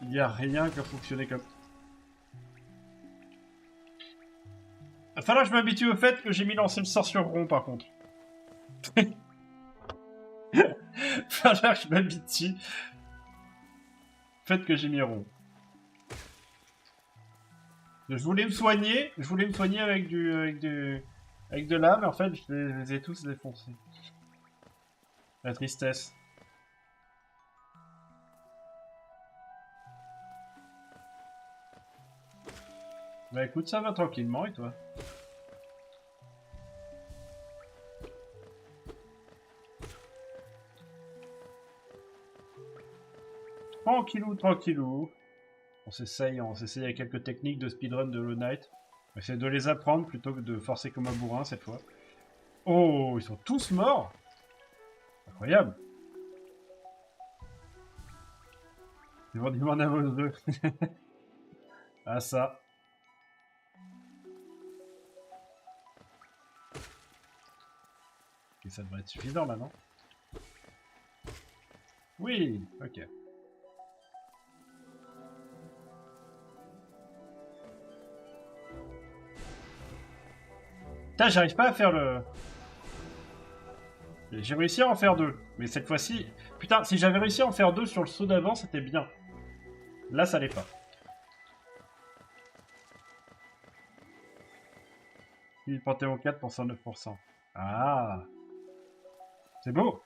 Il n'y a rien qui a fonctionné comme... Il va falloir que je m'habitue au fait que j'ai mis lancer le sort sur rond par contre. Il va falloir que je m'habitue au fait que j'ai mis rond. Je voulais me soigner avec avec de l'âme, mais en fait, je les ai tous défoncés. La tristesse. Bah écoute, ça va tranquillement, et toi? Tranquillou, tranquillou. On s'essaye avec quelques techniques de speedrun de Hollow Knight. On essaie de les apprendre plutôt que de forcer comme un bourrin cette fois. Oh, ils sont tous morts! Incroyable! Ils vont demander à vos deux. Ah ça. Et ça devrait être suffisant là, non? Oui, ok. Putain, j'arrive pas à faire le... J'ai réussi à en faire deux. Mais cette fois-ci... Putain, si j'avais réussi à en faire deux sur le saut d'avant, c'était bien. Là, ça l'est pas. Il Panthéon 4 pour 109%. Ah! C'est beau!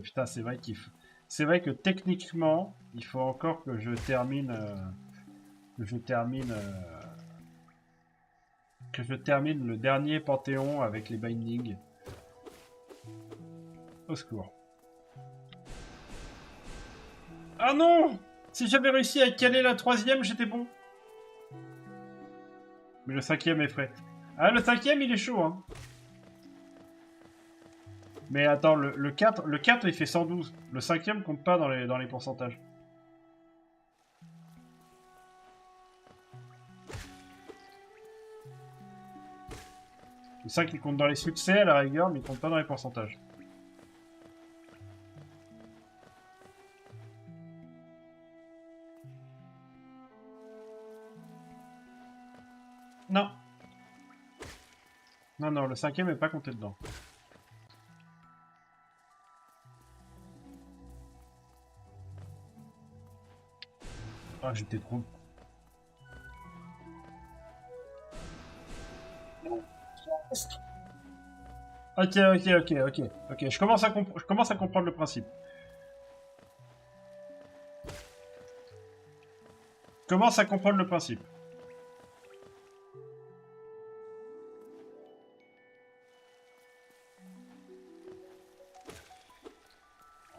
Putain, c'est vrai qu'il faut... C'est vrai que techniquement, il faut encore que je termine... que je termine le dernier Panthéon avec les bindings. Au secours. Ah non! Si j'avais réussi à caler la troisième, j'étais bon. Mais le cinquième est frais. Ah, le cinquième, il est chaud, hein. Mais attends, le 4, il fait 112. Le cinquième compte pas dans les pourcentages. Le 5, il compte dans les succès, à la rigueur, mais il compte pas dans les pourcentages. Non. Non, non, le cinquième est pas compté dedans. Ah, j'étais trop... Ok. Je commence à comprendre le principe. Je commence à comprendre le principe.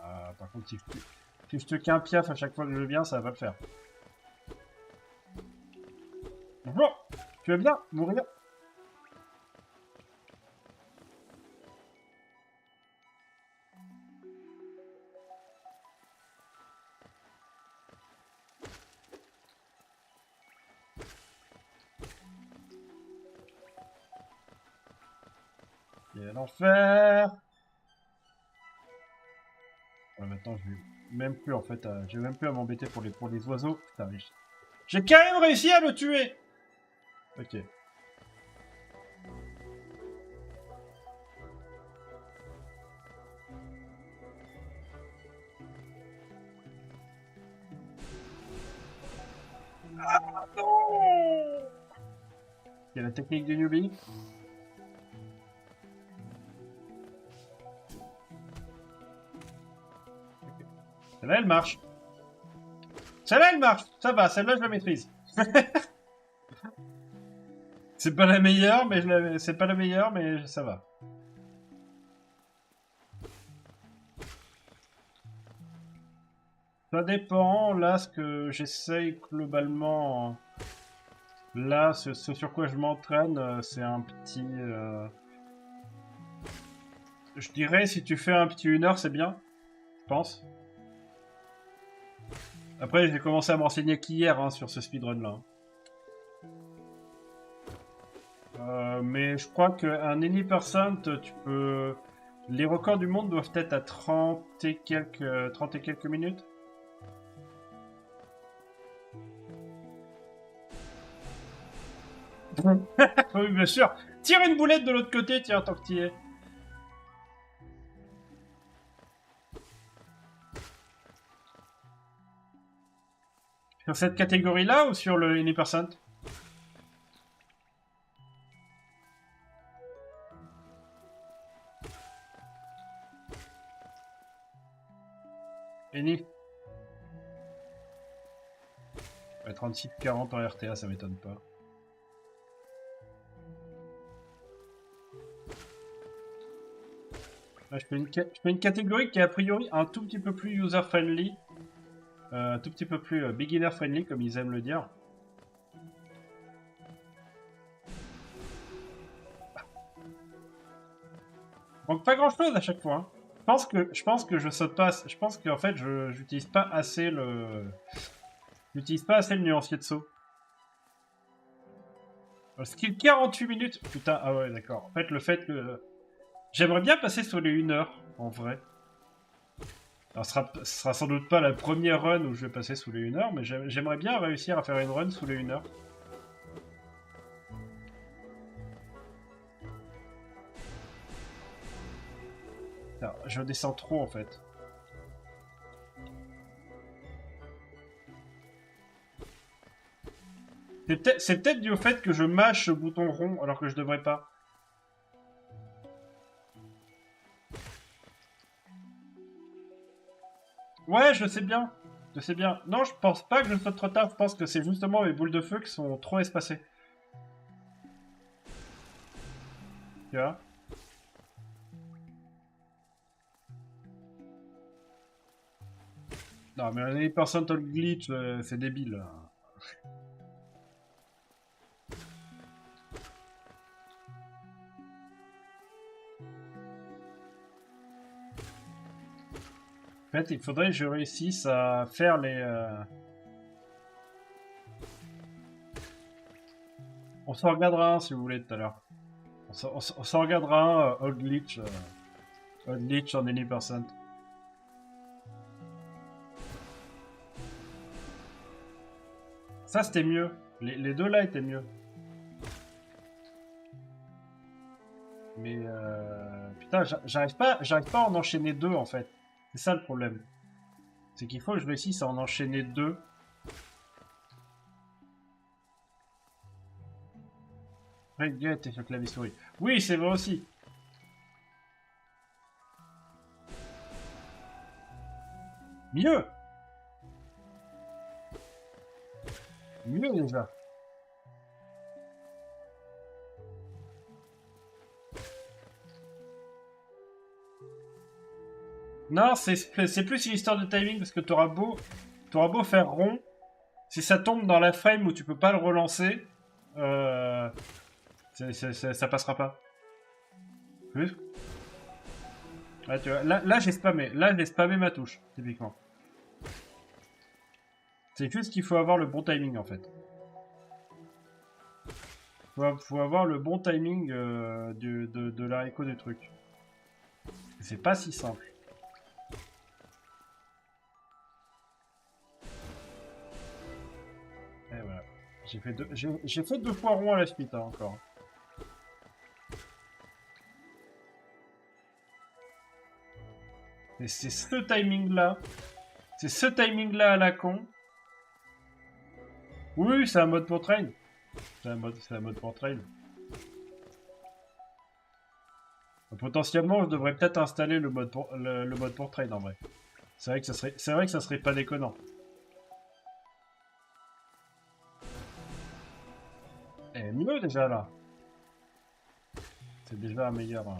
Ah, par contre, si je te qu'un piaf à chaque fois que je viens, ça va pas le faire. Bonjour! Tu vas bien? Mourir? Quel enfer! Ouais, maintenant, je vais même plus, en fait, j'ai même plus à m'embêter pour les oiseaux. Putain, mais j'ai quand même réussi à le tuer! Ok. Ah non! Il y a la technique du newbie. Celle-là, elle marche. Celle-là, elle marche. Ça va, celle-là, je la maîtrise. C'est pas la meilleure, mais c'est pas la meilleure, mais ça va. Ça dépend. Là, ce que j'essaye globalement... Là, ce sur quoi je m'entraîne, c'est un petit... Je dirais, si tu fais un petit 1 heure, c'est bien. Je pense. Après, j'ai commencé à m'enseigner qu'hier hein, sur ce speedrun-là. Mais je crois qu'un any% tu peux... Les records du monde doivent être à 30 et quelques minutes. Oui, bien sûr. Tire une boulette de l'autre côté, tiens, tant que t'y es. Sur cette catégorie-là ou sur le Any%? Any. Ouais, 36-40 en RTA, ça m'étonne pas. Là, je fais une catégorie qui est a priori un tout petit peu plus user-friendly. Un tout petit peu plus beginner-friendly, comme ils aiment le dire. Donc pas grand-chose à chaque fois. Hein. Je pense que je saute pas. Je pense qu'en fait, j'utilise pas assez le... J'utilise pas assez le nuancier de saut. Skill 48 minutes. Putain, ah ouais, d'accord. En fait, le fait que... J'aimerais bien passer sur les 1 heure, en vrai. Alors, ce sera sans doute pas la première run où je vais passer sous les 1 heure, mais j'aimerais bien réussir à faire une run sous les 1 heure. Alors, je descends trop, en fait. C'est peut-être dû au fait que je mâche le bouton rond alors que je devrais pas. Ouais, je sais bien. Je sais bien. Non, je pense pas que je saute trop tard. Je pense que c'est justement mes boules de feu qui sont trop espacées. Tu vois? Non, mais les percentile glitch, c'est débile. En fait, il faudrait que je réussisse à faire les... On s'en regardera un si vous voulez tout à l'heure. On s'en regardera un Old Glitch en any%. Ça c'était mieux. Les deux là étaient mieux. Mais putain, j'arrive pas à en enchaîner deux en fait. C'est ça le problème. C'est qu'il faut que je réussisse à en enchaîner deux. Reget et sur clavier souris. Oui, c'est vrai aussi. Mieux. Mieux déjà. Non, c'est plus une histoire de timing parce que t'auras beau faire rond, si ça tombe dans la frame où tu peux pas le relancer, ça passera pas. Plus. Ouais, tu vois, là j'ai spammé. Là j'ai spammé ma touche, typiquement. C'est juste qu'il faut avoir le bon timing en fait. Faut avoir le bon timing de l'haricot du truc. C'est pas si simple. Et voilà. J'ai fait deux fois rond à la suite hein, encore. Et c'est ce timing-là. C'est ce timing-là à la con. Oui, c'est un mode pour train. C'est un mode pour train. Potentiellement, je devrais peut-être installer le mode pour train en vrai. C'est vrai que ça serait pas déconnant. Et mieux déjà là. C'est déjà un meilleur. Hein.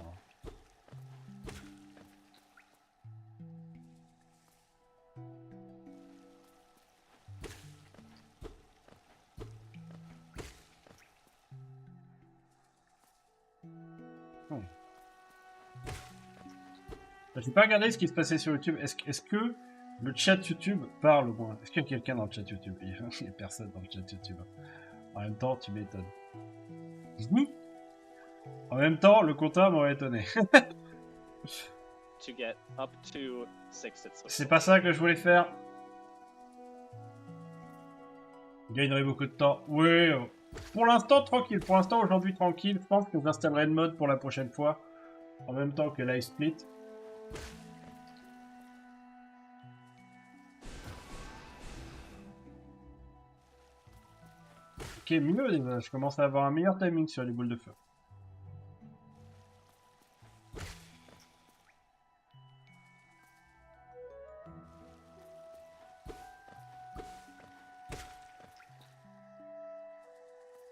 J'ai pas regardé ce qui se passait sur YouTube. Est-ce que le chat YouTube parle au moins? Est-ce qu'il y a quelqu'un dans le chat YouTube? Il y a personne dans le chat YouTube. En même temps, tu m'étonnes. En même temps, le compteur m'aurait étonné. C'est pas ça que je voulais faire. Il gagnerait beaucoup de temps. Oui, Pour l'instant, tranquille. Pour l'instant, aujourd'hui, tranquille. Je pense que j'installerai le mode pour la prochaine fois. En même temps que Live Split. Ok, mieux déjà. Je commence à avoir un meilleur timing sur les boules de feu.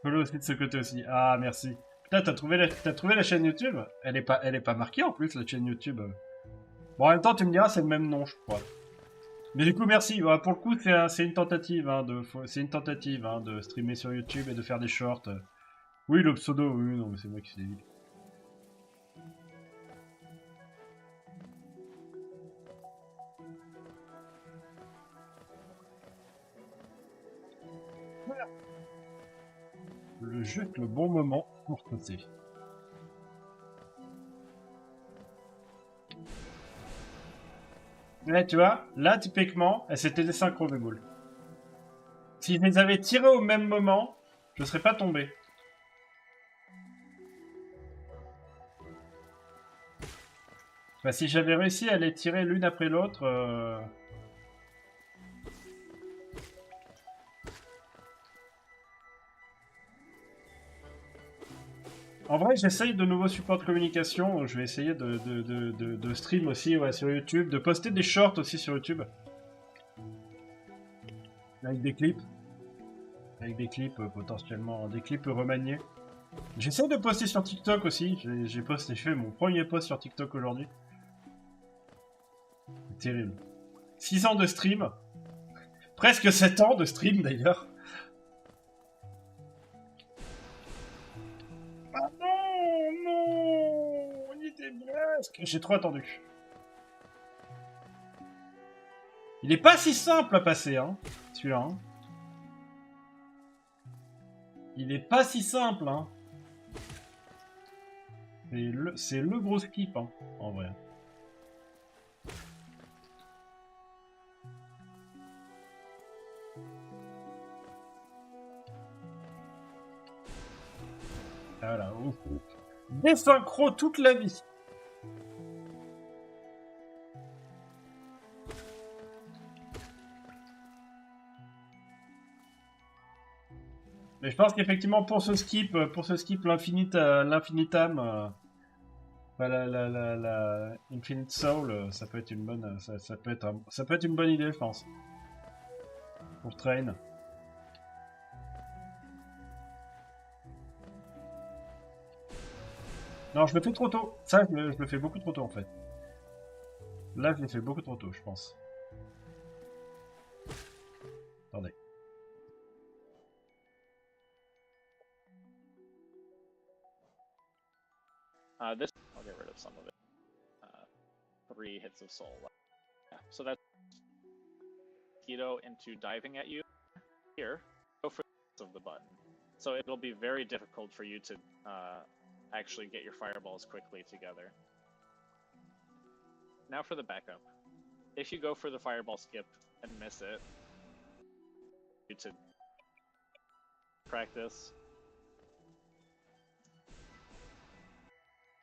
Follow aussi de ce côté aussi. Ah, merci. Putain, t'as trouvé la chaîne YouTube? Elle est pas marquée en plus, la chaîne YouTube. Bon, en même temps, tu me diras, c'est le même nom, je crois. Mais du coup, merci. Ouais, pour le coup, c'est une tentative, hein, de streamer sur YouTube et de faire des shorts. Oui, le pseudo, oui, non, mais c'est moi qui sais. Voilà. Le jeu est le bon moment pour sauter. Ouais, tu vois, là, typiquement, c'était des synchros de boules. Si je les avais tirés au même moment, je serais pas tombé. Bah, si j'avais réussi à les tirer l'une après l'autre... En vrai, j'essaye de nouveaux supports de communication. Je vais essayer de stream aussi, ouais, sur YouTube, de poster des shorts aussi sur YouTube. Avec des clips. Avec des clips potentiellement, des clips remaniés. J'essaie de poster sur TikTok aussi. J'ai fait mon premier post sur TikTok aujourd'hui. C'est terrible. 6 ans de stream. Presque 7 ans de stream d'ailleurs. Ah non, non, on y était presque. J'ai trop attendu. Il est pas si simple à passer, hein, celui-là. Hein. Il est pas si simple, hein. C'est le gros skip, hein, en vrai. Voilà, ouf. Des synchros toute la vie. Mais je pense qu'effectivement pour ce skip l'infinitam, la Infinite Soul, ça peut être une bonne, ça peut être une bonne idée, je pense. Pour train. Non, je le fais trop tôt. Ça, je le fais beaucoup trop tôt en fait. Là, je l'ai fait beaucoup trop tôt, je pense. Attendez. This I'll get rid of some of it. 3 hits of soul. Yeah, so that's Keto into diving at you. Here, go for the of the button. So it'll be very difficult for you to actually get your fireballs quickly together. Now for the backup. If you go for the fireball skip and miss it, you to practice.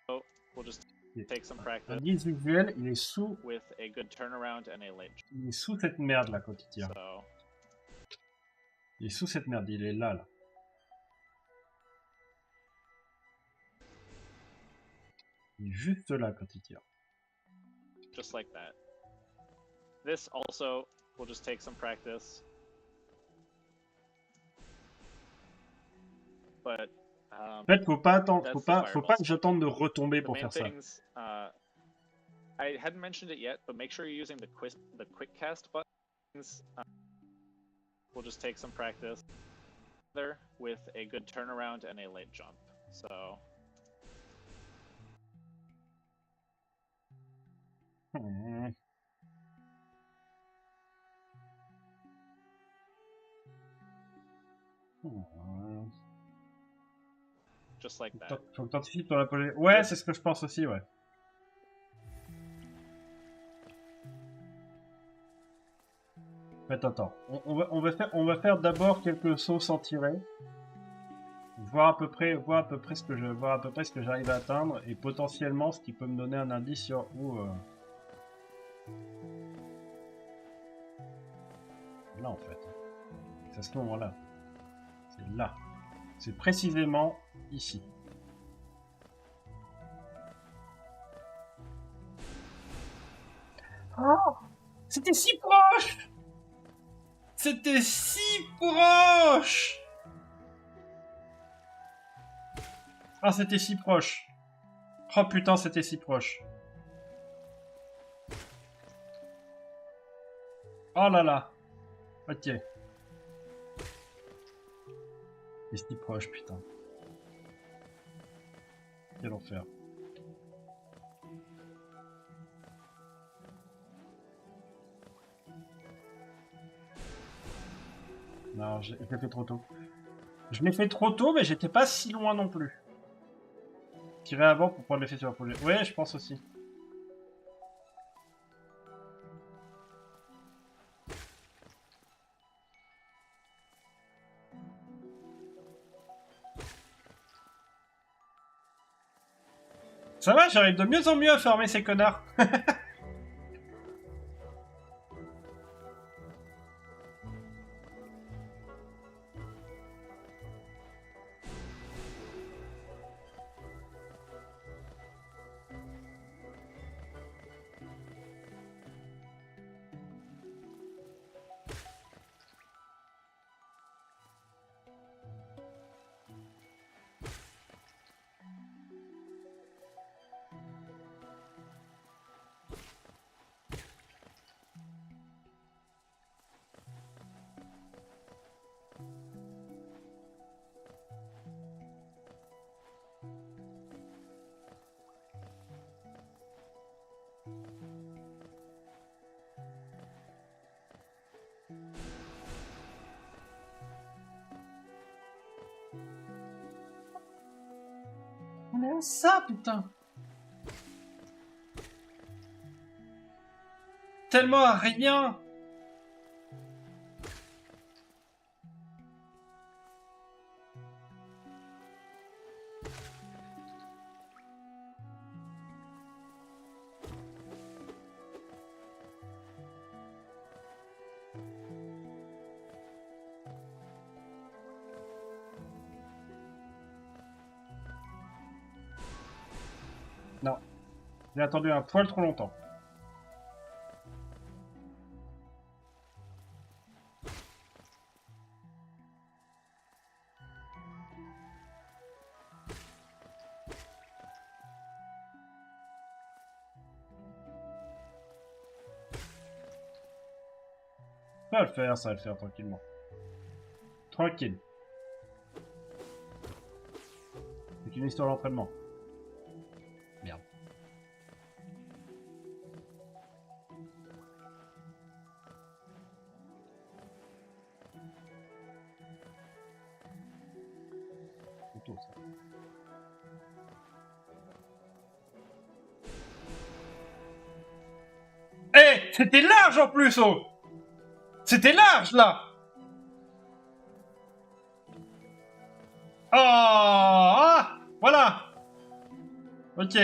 So we'll just take some practice. L'indice visuel, il est sous. With a good turnaround and a late. Il est sous cette merde là quand il tire. So... Il est sous cette merde, il est là, là. Il est juste là quand il tire. Just like that. This also will just take some practice. But en fait, faut pas attendre, faut pas que j'attende de retomber pour faire ça. I hadn't mentioned it yet, but make sure you're using the quick cast buttons. We'll just take some practice there with a good turnaround and a late jump. So. Just like that. Faut que t'anticipes sur la polée. Ouais, c'est ce que je pense aussi, ouais. Attends. On va faire d'abord quelques sauts sans tirer. voir à peu près ce que j'arrive à atteindre et potentiellement ce qui peut me donner un indice sur où. Là en fait. C'est à ce moment-là. C'est là. C'est précisément ici. Oh, c'était si proche! C'était si proche! Ah, c'était si proche. Oh putain, c'était si proche. Oh là là. Ok. C'est si proche, putain. Quel enfer. Non, je l'ai fait trop tôt. Je l'ai fait trop tôt, mais j'étais pas si loin non plus. Tirer avant pour prendre l'effet sur la projet. Ouais, je pense aussi. Ça va, j'arrive de mieux en mieux à fermer ces connards. On est où ça, putain? Tellement à rien. Non. J'ai attendu un poil trop longtemps. Ça va le faire tranquillement. Tranquille. C'est une histoire d'entraînement. Merde. C'est tôt, ça. Eh, c'était large en plus, oh! C'était large, là! Ah, voilà. Ok.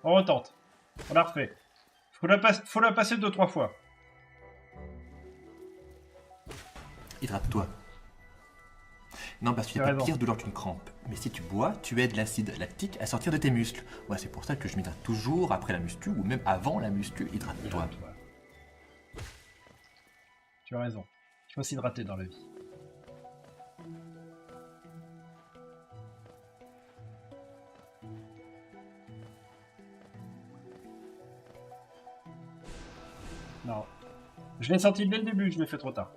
On retente. On la refait. Faut la passer 2-3 fois. Hydrate-toi. Non, parce que tu n'as pas pire douleur qu'une crampe. Mais si tu bois, tu aides l'acide lactique à sortir de tes muscles. Ouais, c'est pour ça que je m'hydrate toujours après la muscu ou même avant la muscu. Hydrate-toi. Tu as raison. Il faut s'hydrater dans la vie. Non. Je l'ai senti dès le début, je l'ai fait trop tard.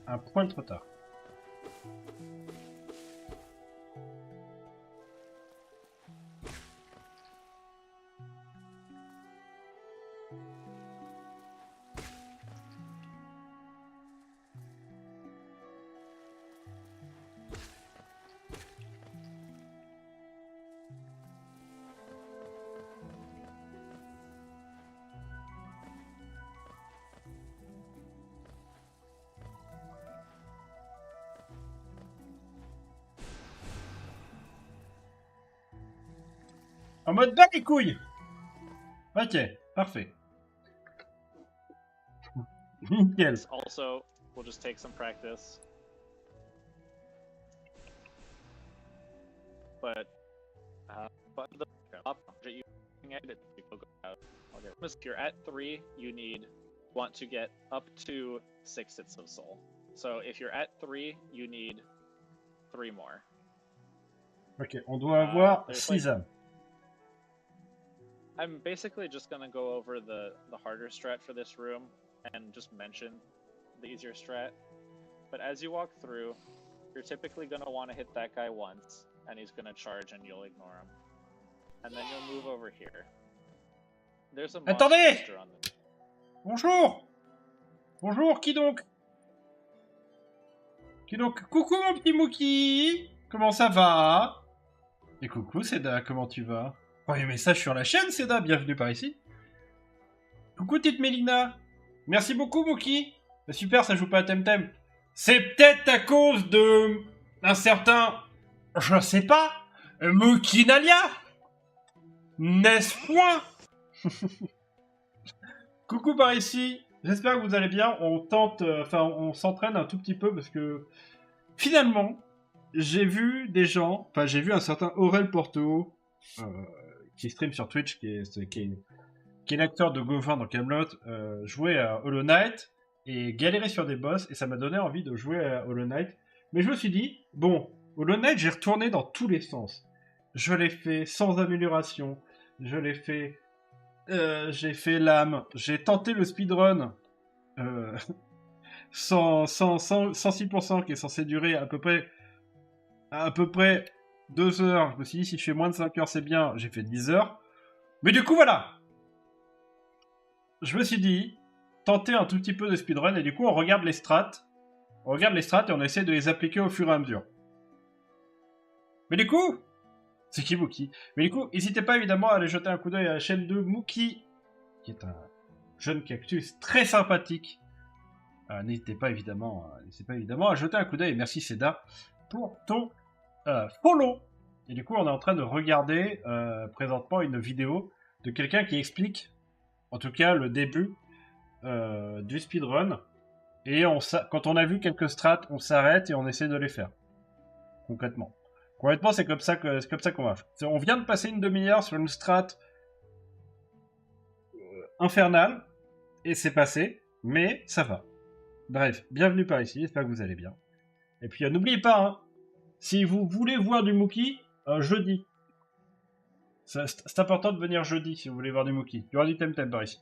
Un poil trop tard. En mode bas les couilles. Ok, parfait. Nickel. Also, we'll just take some practice. But the up that you get it, go out. Okay. If you're at 3, you want to get up to 6 hits of soul. So if you're at 3, you need 3 more. Ok, on doit avoir 6 like, âmes. I'm basically just gonna go over the harder strat for this room and just mention the easier strat. But as you walk through, you're typically gonna want to hit that guy once, and he's gonna charge and you'll ignore him. And then you'll move over here. There's a monster on the... Bonjour. Bonjour, qui donc? Qui donc? Coucou mon petit Mookie. Comment ça va? Et coucou Seda, comment tu vas? Premier message sur la chaîne Seda, bienvenue par ici. Coucou petite Mélina. Merci beaucoup Mookie. Super, ça joue pas à Temtem. C'est peut-être à cause de... un certain... je sais pas... Mookie Nalia. N'est-ce point? Coucou par ici. J'espère que vous allez bien. On tente... enfin, on s'entraîne un tout petit peu parce que... finalement, j'ai vu des gens... enfin, j'ai vu un certain Aurel Porto... qui stream sur Twitch, qui est l'acteur de Gauvin dans Camelot, jouer à Hollow Knight et galérer sur des boss, et ça m'a donné envie de jouer à Hollow Knight. Mais je me suis dit, bon, Hollow Knight, j'ai retourné dans tous les sens. Je l'ai fait sans amélioration, je l'ai fait... j'ai fait l'âme, j'ai tenté le speedrun 106% qui est censé durer à peu près 2 heures. Je me suis dit, si je fais moins de 5 heures, c'est bien. J'ai fait 10 heures. Mais du coup, voilà. Je me suis dit, tenter un tout petit peu de speedrun. Et du coup, on regarde les strats. On regarde les strats et on essaie de les appliquer au fur et à mesure. Mais du coup... c'est qui Mookie? Mais du coup, n'hésitez pas évidemment à aller jeter un coup d'œil à la chaîne de Mookie, qui est un jeune cactus très sympathique. N'hésitez pas évidemment à jeter un coup d'œil. Merci Seda pour ton... follow. Et du coup, on est en train de regarder présentement une vidéo de quelqu'un qui explique, en tout cas, le début du speedrun. Et quand on a vu quelques strats, on s'arrête et on essaie de les faire. Concrètement, c'est comme ça qu'on va. On vient de passer une demi-heure sur une strat infernale et c'est passé, mais ça va. Bref, bienvenue par ici. J'espère que vous allez bien. Et puis, n'oubliez pas, hein, si vous voulez voir du Mookie, jeudi. C'est important de venir jeudi si vous voulez voir du Mookie. Il y aura du Temtem par ici.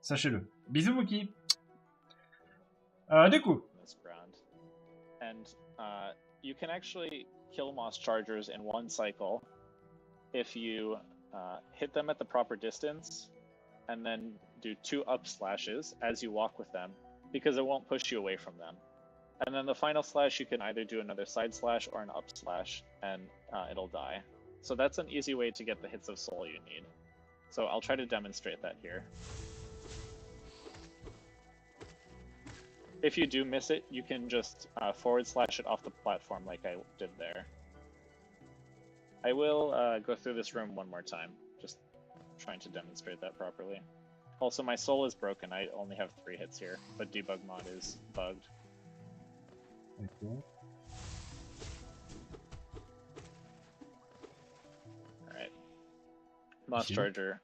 Sachez-le. Bisous Mookie. Du coup. And you can actually kill Moss Chargers in one cycle if you hit them at the proper distance and then do 2 up slashes as you walk with them because it won't push you away from them. And then the final slash, you can either do another side slash or an up slash, and it'll die. So that's an easy way to get the hits of soul you need. So I'll try to demonstrate that here. If you do miss it, you can just forward slash it off the platform like I did there. I will go through this room one more time, just trying to demonstrate that properly. Also, my soul is broken. I only have 3 hits here, but debug mod is bugged. Okay. Alright. Moss Charger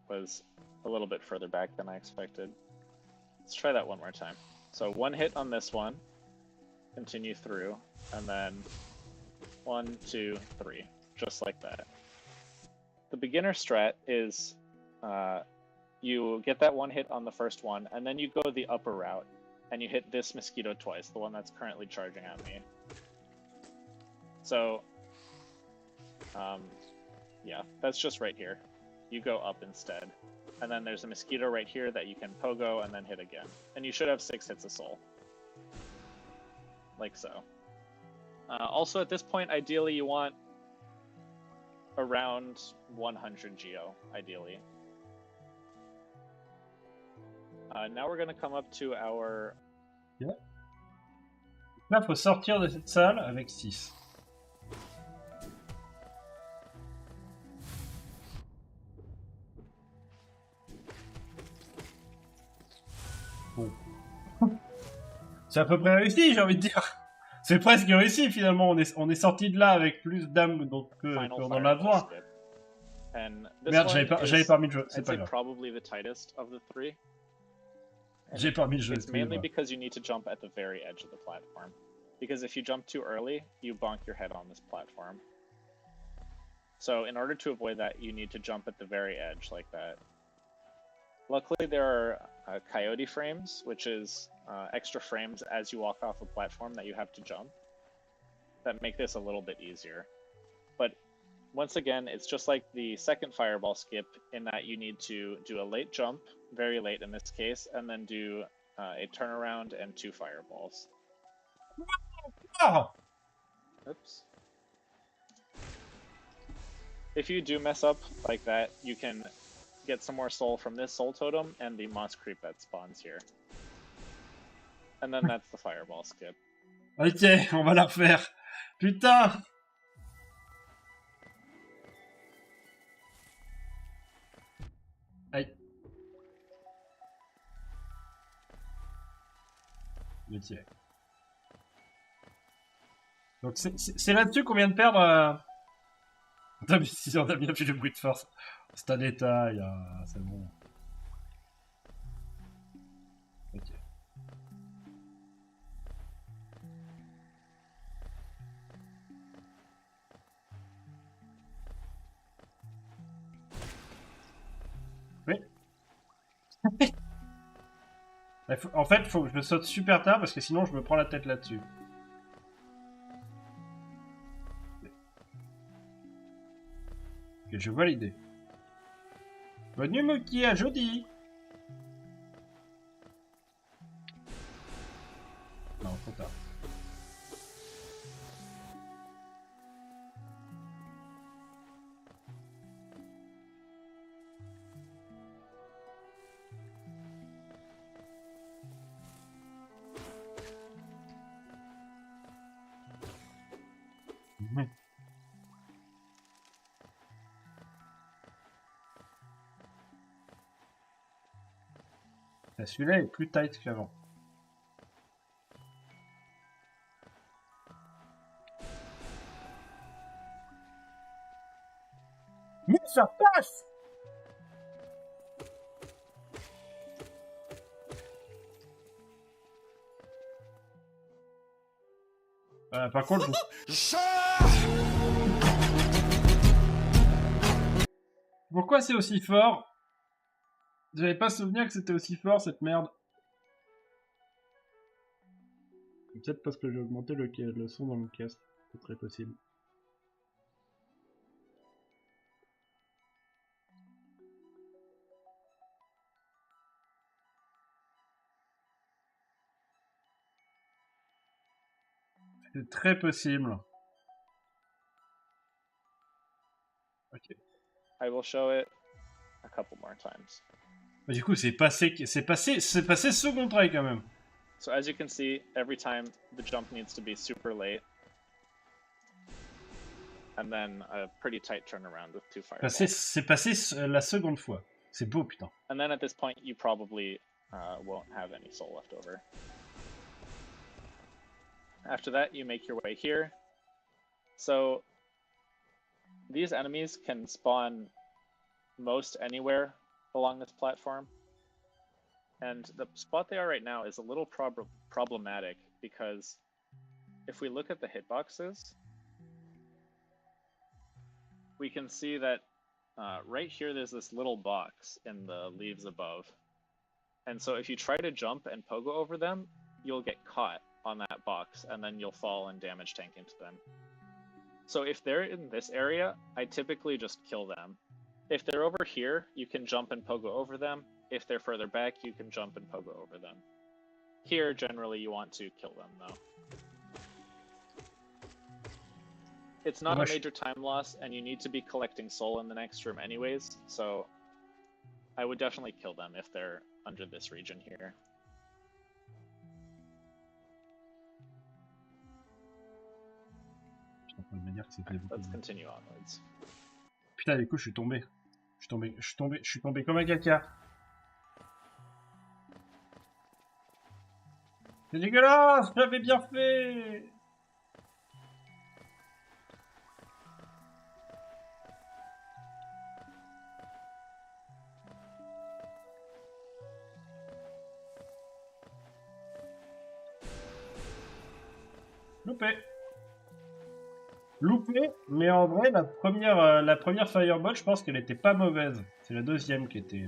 was a little bit further back than I expected. Let's try that one more time. So 1 hit on this one, continue through, and then 1, 2, 3, just like that. The beginner strat is you get that 1 hit on the first one, and then you go the upper route, and you hit this mosquito twice, the one that's currently charging at me. So, yeah, that's just right here. You go up instead. And then there's a mosquito right here that you can pogo and then hit again. And you should have 6 hits of soul. Like so. Also at this point, ideally you want around 100 geo, ideally. Now we're going to come up to our... Yeah. Là, faut sortir de cette salle avec 6. Bon. C'est à peu près réussi, j'ai envie de dire. C'est presque réussi finalement. On est sorti de là avec plus d'âme qu'on en a besoin. Merde, j'avais pas mis le jeu. C'est pas grave. J'ai pas mis le jeu. It's mainly because you need to jump at the very edge of the platform. Because if you jump too early, you bonk your head on this platform. So in order to avoid that, you need to jump at the very edge like that. Luckily, there are coyote frames, which is extra frames as you walk off a platform that you have to jump, that make this a little bit easier. But once again, it's just like the second fireball skip in that you need to do a late jump, very late in this case, and then do a turnaround and 2 fireballs. Oh! Oops. If you do mess up like that, you can get some more soul from this soul totem and the moss creep that spawns here. And then that's the fireball skip. Ok, on va la refaire. Putain! Aïe. Ok. Donc c'est là-dessus qu'on vient de perdre... Non mais si on a bien fait le bruit de force. C'est un détail, c'est bon. Ok. Oui. En fait, faut que je me saute super tard parce que sinon je me prends la tête là-dessus. Ok, je vois l'idée. Bonne nuit Moki, à jeudi. Non, trop tard. Celui-là est plus tight qu'avant. Mais ça passe! Par contre, pourquoi c'est aussi fort? J'avais pas souvenir que c'était aussi fort cette merde. Peut-être parce que j'ai augmenté le son dans mon casque. C'est très possible. C'est très possible. Ok. I will show it a couple more times. Mais du coup, c'est passé second try quand même. So as you can see, every time the jump needs to be super late. And then a pretty tight turnaround with 2 fireballs. C'est passé la seconde fois. C'est beau, putain. And then at this point, you probably won't have any soul left over. After that, you make your way here. So these enemies can spawn most anywhere along this platform. And the spot they are right now is a little problematic because if we look at the hitboxes, we can see that right here there's this little box in the leaves above. And so if you try to jump and pogo over them, you'll get caught on that box and then you'll fall and damage tank into them. So if they're in this area, I typically just kill them. If they're over here, you can jump and pogo over them. If they're further back, you can jump and pogo over them. Here, generally, you want to kill them, though. It's not a major time loss, and you need to be collecting soul in the next room anyways, so I would definitely kill them if they're under this region here. Let's continue onwards. Putain, du coup, je suis tombé comme un caca. C'est dégueulasse, j'avais bien fait. Loupé. Loupé, mais en vrai, la première Fireball, je pense qu'elle était pas mauvaise. C'est la deuxième qui était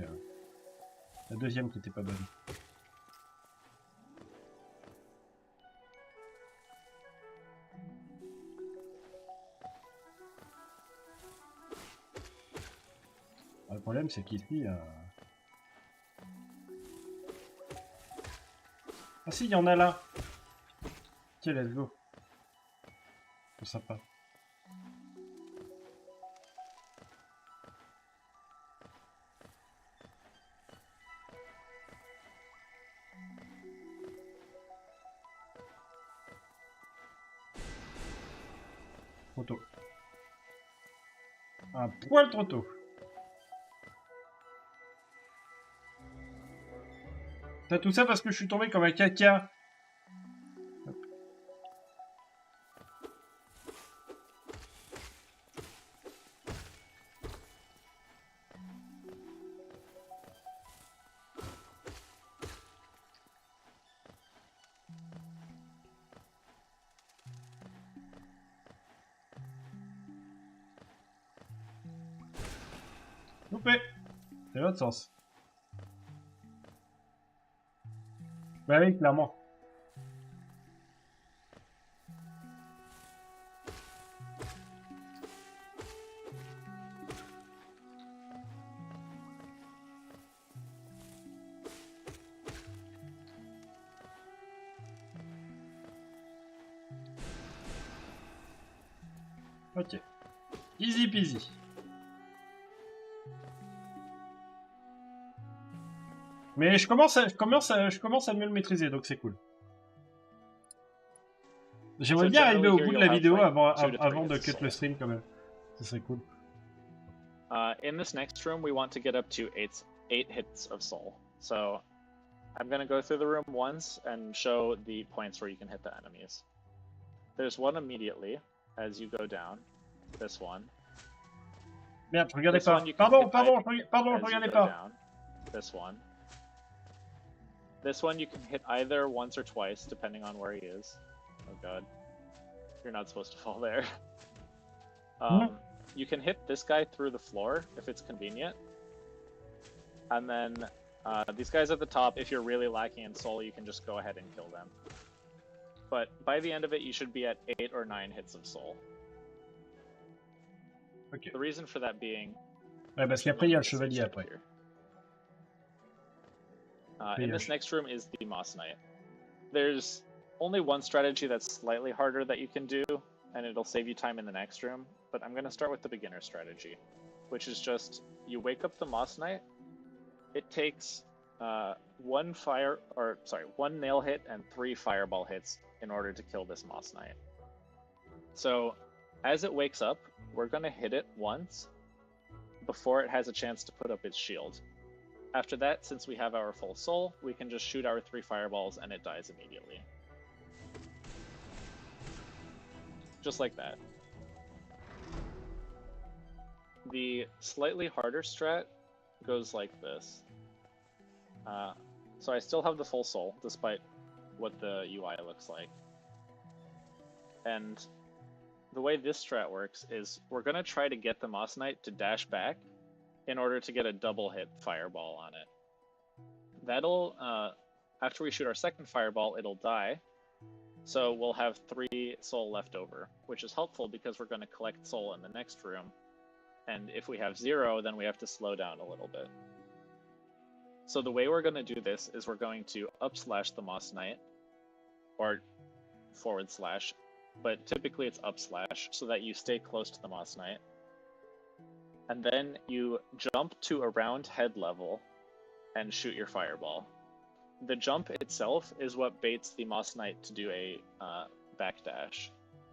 pas bonne. Le problème, c'est qu'ici... Ah si, il y en a là. Tiens, let's go. C'est sympa. Trop tôt. Un poil trop tôt. T'as tout ça parce que je suis tombé comme un caca. Loupé. C'est l'autre sens. Bah oui, clairement. Ok. Easy peasy. Mais je commence à mieux le maîtriser, donc c'est cool. J'aimerais bien arriver au bout de la vidéo avant de cut le stream quand même. Ce serait cool. In this next room, we want to get up to 8 hits of soul. So I'm going to go through the room once and show the points where you can hit the enemies. There's one immediately as you go down. This one. Merde, regardez pas. Pardon, regardez pas. Down. This one. This one you can hit either once or twice, depending on where he is. Oh god. You're not supposed to fall there. You can hit this guy through the floor, if it's convenient. And then these guys at the top, if you're really lacking in soul, you can just go ahead and kill them. But by the end of it, you should be at 8 or 9 hits of soul. Okay. The reason for that being... Ouais, parce qu'après, il y a le chevalier après. In this next room is the Moss Knight. There's only one strategy that's slightly harder that you can do, and it'll save you time in the next room, but I'm going to start with the beginner strategy, which is just, you wake up the Moss Knight, it takes one nail hit and 3 fireball hits in order to kill this Moss Knight. So, as it wakes up, we're going to hit it once before it has a chance to put up its shield. After that, since we have our full soul, we can just shoot our 3 fireballs and it dies immediately. Just like that. The slightly harder strat goes like this. So I still have the full soul, despite what the UI looks like. And the way this strat works is we're going to try to get the Moss Knight to dash back in order to get a double hit fireball on it. That'll, after we shoot our second fireball, it'll die. So we'll have 3 soul left over, which is helpful because we're going to collect soul in the next room. And if we have 0, then we have to slow down a little bit. So the way we're going to do this is we're going to upslash the Moss Knight, or /, but typically it's upslash so that you stay close to the Moss Knight. And then you jump to around head level and shoot your fireball. The jump itself is what baits the Moss Knight to do a backdash.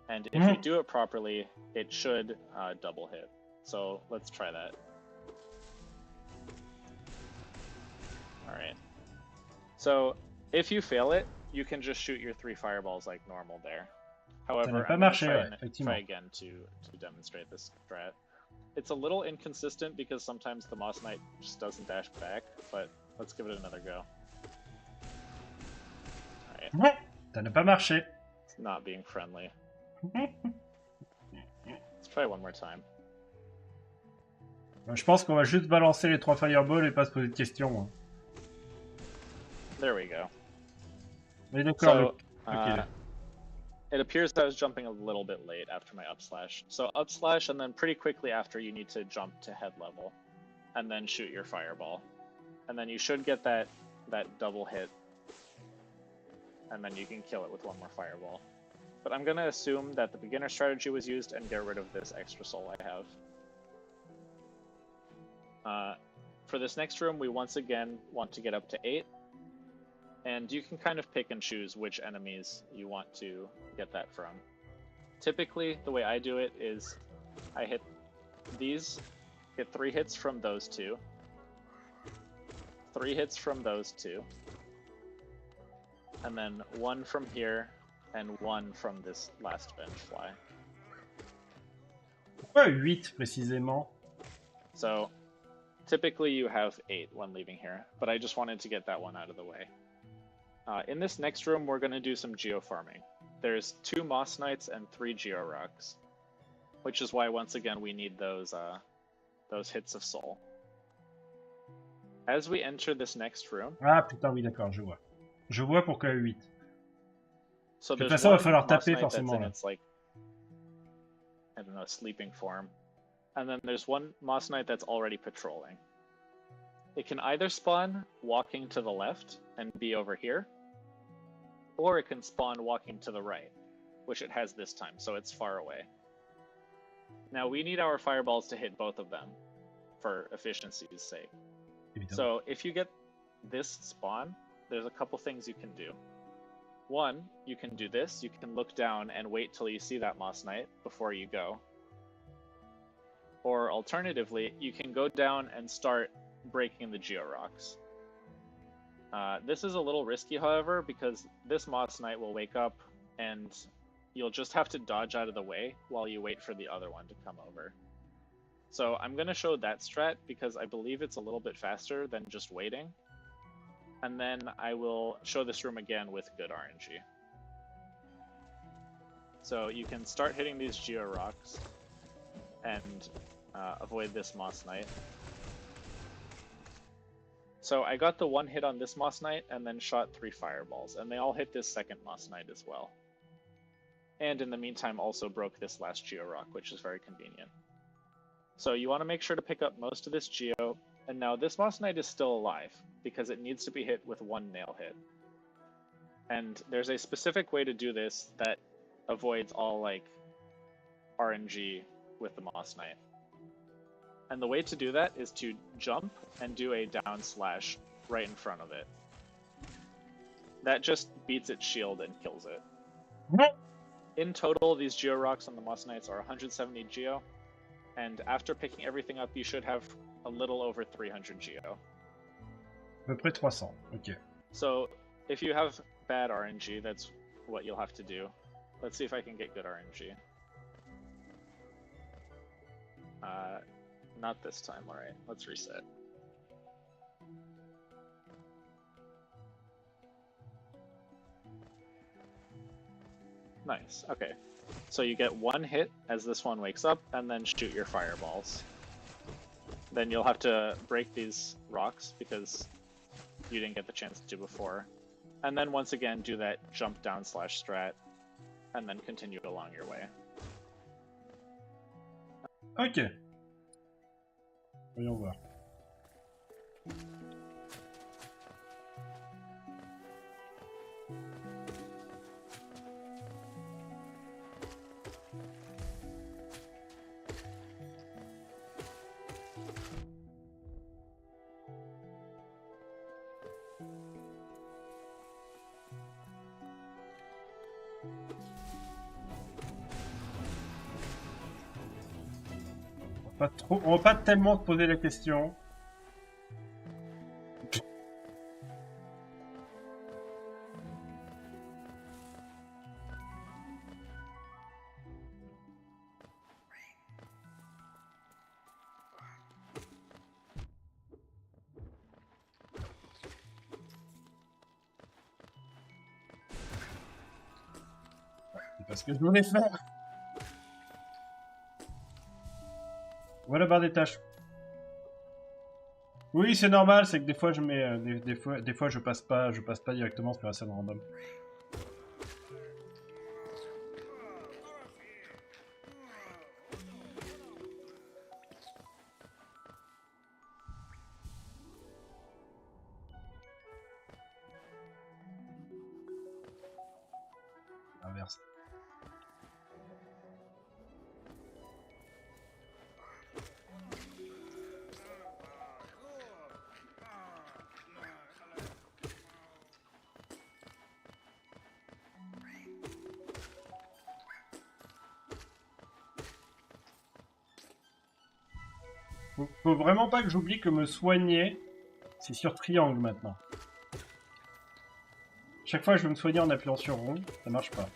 And if you do it properly, it should double hit. So let's try that. Alright. So if you fail it, you can just shoot your 3 fireballs like normal there. Ça However, n'a pas I'm going marché, to ouais, effectivement. try again to demonstrate this strat. It's a little inconsistent because sometimes the Moss Knight just doesn't dash back, but let's give it another go. Alright. Ouais, ça n'a pas marché. It's not being friendly. Let's try one more time. Je pense qu'on va juste balancer les 3 fireballs et pas se poser de questions. Hein. There we go. Mais d'accord. So, it appears that I was jumping a little bit late after my up slash. So up slash, and then pretty quickly after you need to jump to head level, and then shoot your fireball, and then you should get that double hit, and then you can kill it with one more fireball. But I'm gonna assume that the beginner strategy was used and get rid of this extra soul I have. For this next room, we once again want to get up to 8. And you can kind of pick and choose which enemies you want to get that from. Typically, the way I do it is I hit these, get 3 hits from those 2, 3 hits from those 2, and then 1 from here, and 1 from this last Vengefly. Pourquoi 8 précisément? So, typically you have 8 when leaving here, but I just wanted to get that one out of the way. In this next room, we're going to do some geo farming. There's 2 Moss Knights and 3 Geo Rocks, which is why once again we need those hits of soul. As we enter this next room... Ah putain, oui d'accord, je vois. Je vois pourquoi 8. So de toute façon, il va falloir taper forcément là. It's like, I don't know, sleeping form. And then there's one Moss Knight that's already patrolling. It can either spawn walking to the left and be over here, or it can spawn walking to the right, which it has this time, so it's far away. Now we need our fireballs to hit both of them, for efficiency's sake. So if you get this spawn, there's a couple things you can do. One, you can do this, you can look down and wait till you see that Moss Knight before you go. Or alternatively, you can go down and start breaking the Geo Rocks. This is a little risky, however, because this Moss Knight will wake up and you'll just have to dodge out of the way while you wait for the other one to come over. So I'm going to show that strat because I believe it's a little bit faster than just waiting. And then I will show this room again with good RNG. So you can start hitting these Geo Rocks and avoid this Moss Knight. So I got the 1 hit on this Moss Knight and then shot 3 fireballs, and they all hit this second Moss Knight as well. And in the meantime also broke this last Geo Rock, which is very convenient. So you want to make sure to pick up most of this Geo, and now this Moss Knight is still alive, because it needs to be hit with 1 nail hit. And there's a specific way to do this that avoids all, like, RNG with the Moss Knight. And the way to do that is to jump and do a down slash right in front of it. That just beats its shield and kills it. In total, these Geo Rocks on the Moss Knights are 170 Geo, and after picking everything up, you should have a little over 300 Geo. À peu près 300, ok. So, if you have bad RNG, that's what you'll have to do. Let's see if I can get good RNG. Not this time, alright. Let's reset. Nice, okay. So you get 1 hit as this one wakes up, and then shoot your fireballs. Then you'll have to break these rocks, because you didn't get the chance to do before. And then once again do that jump down slash strat, and then continue along your way. Ok. Voyons voir. On va pas tellement te poser la question. pas ce que je voulais faire. Voilà barre des tâches. Oui, c'est normal, c'est que des fois je mets des fois je passe pas directement sur la scène random. Inverse. Faut vraiment pas que j'oublie que me soigner, c'est sur triangle maintenant. Chaque fois que je veux me soigner en appuyant sur rond, ça marche pas.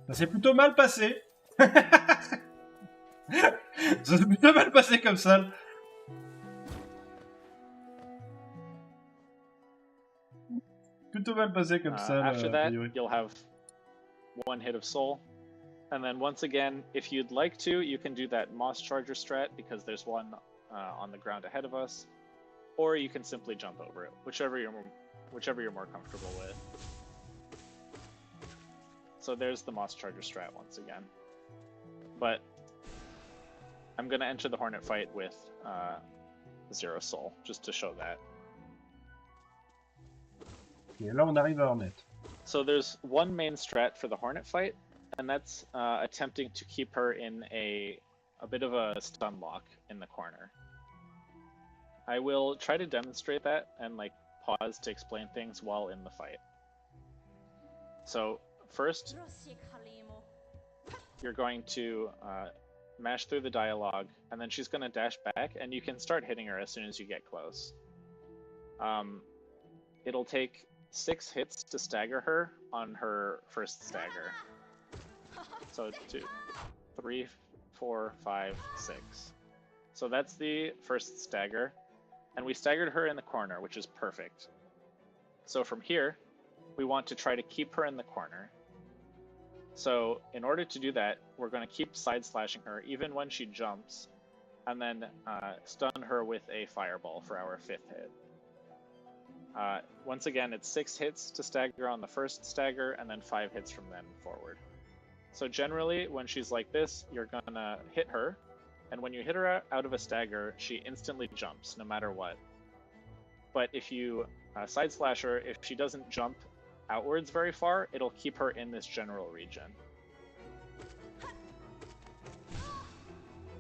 Ça s'est plutôt mal passé. Ça s'est plutôt mal passé comme ça. Plutôt mal passé comme ça. After that, you'll have one hit of soul. And then once again, if you'd like to, you can do that Moss Charger strat because there's one on the ground ahead of us. Or you can simply jump over it, whichever you're more comfortable with. So there's the Moss Charger strat once again. But I'm going to enter the Hornet fight with 0 soul, just to show that. Et là, on arrive à Hornet. So there's one main strat for the Hornet fight, and that's attempting to keep her in a bit of a stun lock in the corner. I will try to demonstrate that and like pause to explain things while in the fight. So first, you're going to mash through the dialogue, and then she's going to dash back, and you can start hitting her as soon as you get close. It'll take 6 hits to stagger her on her first stagger. So 2, 3, 4, 5, 6. So that's the first stagger, and we staggered her in the corner, which is perfect. So from here, we want to try to keep her in the corner. So in order to do that, we're going to keep side slashing her even when she jumps, and then stun her with a fireball for our 5th hit. Once again, it's 6 hits to stagger on the first stagger, and then 5 hits from then forward. So generally, when she's like this, you're gonna hit her, and when you hit her out of a stagger, she instantly jumps, no matter what. But if you side slash her, if she doesn't jump outwards very far, it'll keep her in this general region.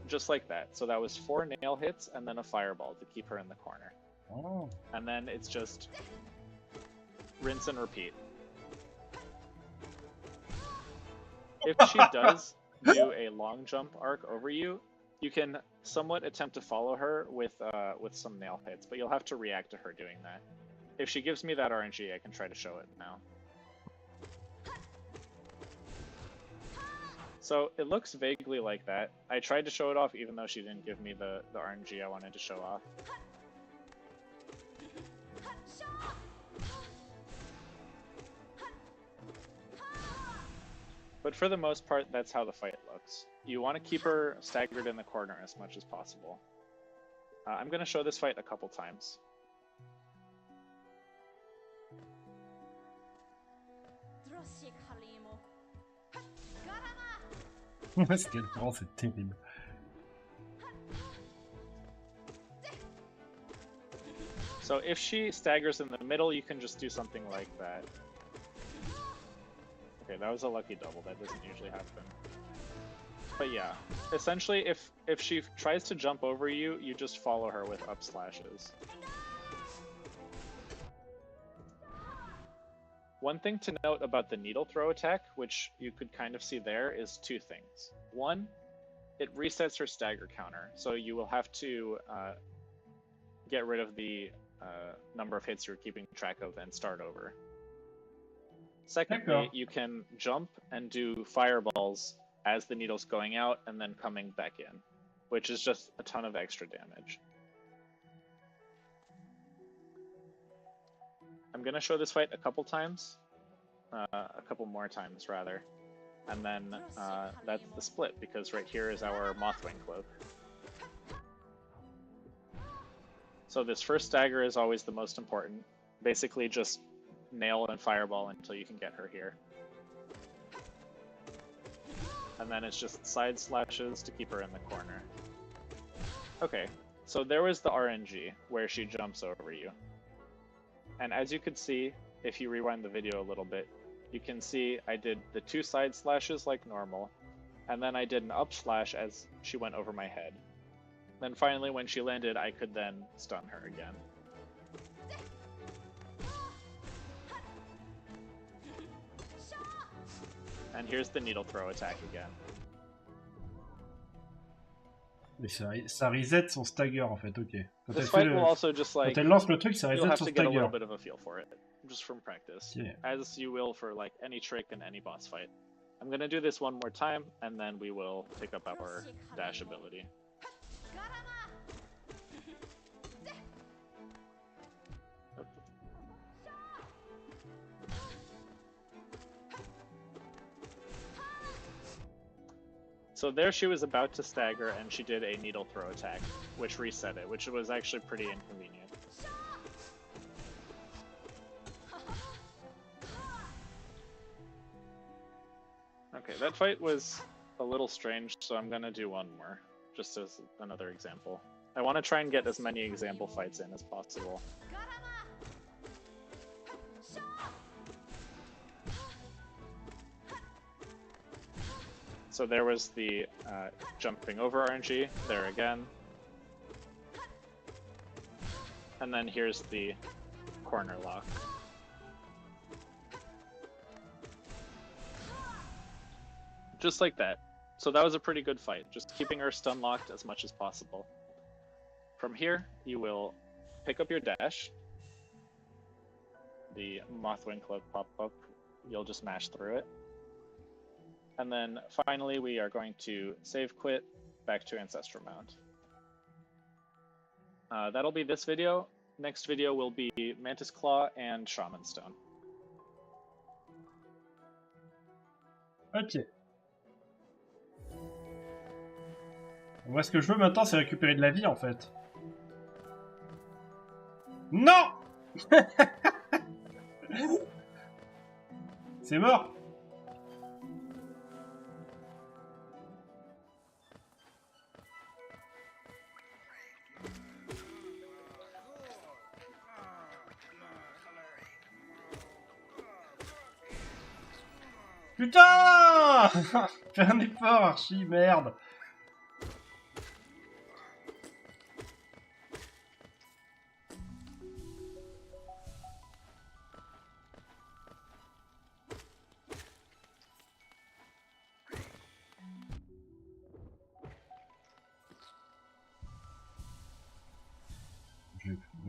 Just like that. So that was 4 nail hits and then a fireball to keep her in the corner. Oh. And then it's just rinse and repeat. If she does do a long jump arc over you, you can somewhat attempt to follow her with some nail hits, but you'll have to react to her doing that. If she gives me that RNG, I can try to show it now. So it looks vaguely like that. I tried to show it off even though she didn't give me the RNG I wanted to show off. But for the most part, that's how the fight looks. You want to keep her staggered in the corner as much as possible. I'm going to show this fight a couple times. Ce qu'elle prend, c'est terrible. So if she staggers in the middle, you can just do something like that. Okay, that was a lucky double. That doesn't usually happen. But yeah, essentially, if she tries to jump over you, you just follow her with up slashes. One thing to note about the needle throw attack, which you could kind of see there, is two things. One, it resets her stagger counter, so you will have to get rid of the number of hits you're keeping track of and start over. Secondly, you can jump and do fireballs as the needle's going out and then coming back in, which is just a ton of extra damage. I'm going to show this fight a couple times, a couple more times rather, and then that's the split, because right here is our Mothwing Cloak. So this first stagger is always the most important. Basically just nail and fireball until you can get her here. And then it's just side slashes to keep her in the corner. Okay, so there was the RNG, where she jumps over you. And as you could see, if you rewind the video a little bit, you can see I did the 2 side slashes like normal, and then I did an up slash as she went over my head. Then finally, when she landed, I could then stun her again. And here's the needle throw attack again. Mais ça reset son stagger en fait, ok. This fight will also just like, quand elle lance le truc, ça reset you'll have son to get a stagger. little bit of a feel for it, just from practice, Yeah. as you will for like any trick in any boss fight. I'm gonna do this one more time, and then we will pick up our dash ability. So there she was about to stagger, and she did a needle throw attack, which reset it, which was actually pretty inconvenient. Okay, that fight was a little strange, so I'm gonna do one more, just as another example. I want to try and get as many example fights in as possible. So there was the jumping over RNG, there again. And then here's the corner lock. Just like that. So that was a pretty good fight, just keeping her stun locked as much as possible. From here, you will pick up your dash. The Mothwing Cloak pop up, you'll just mash through it. And then finally, we are going to save quit back to Ancestral Mount. That'll be this video. Next video will be Mantis Claw and Shaman Stone. Ok. Moi, ce que je veux maintenant, c'est récupérer de la vie, en fait. Non. C'est mort. Putain. Fais un effort, Archie, merde.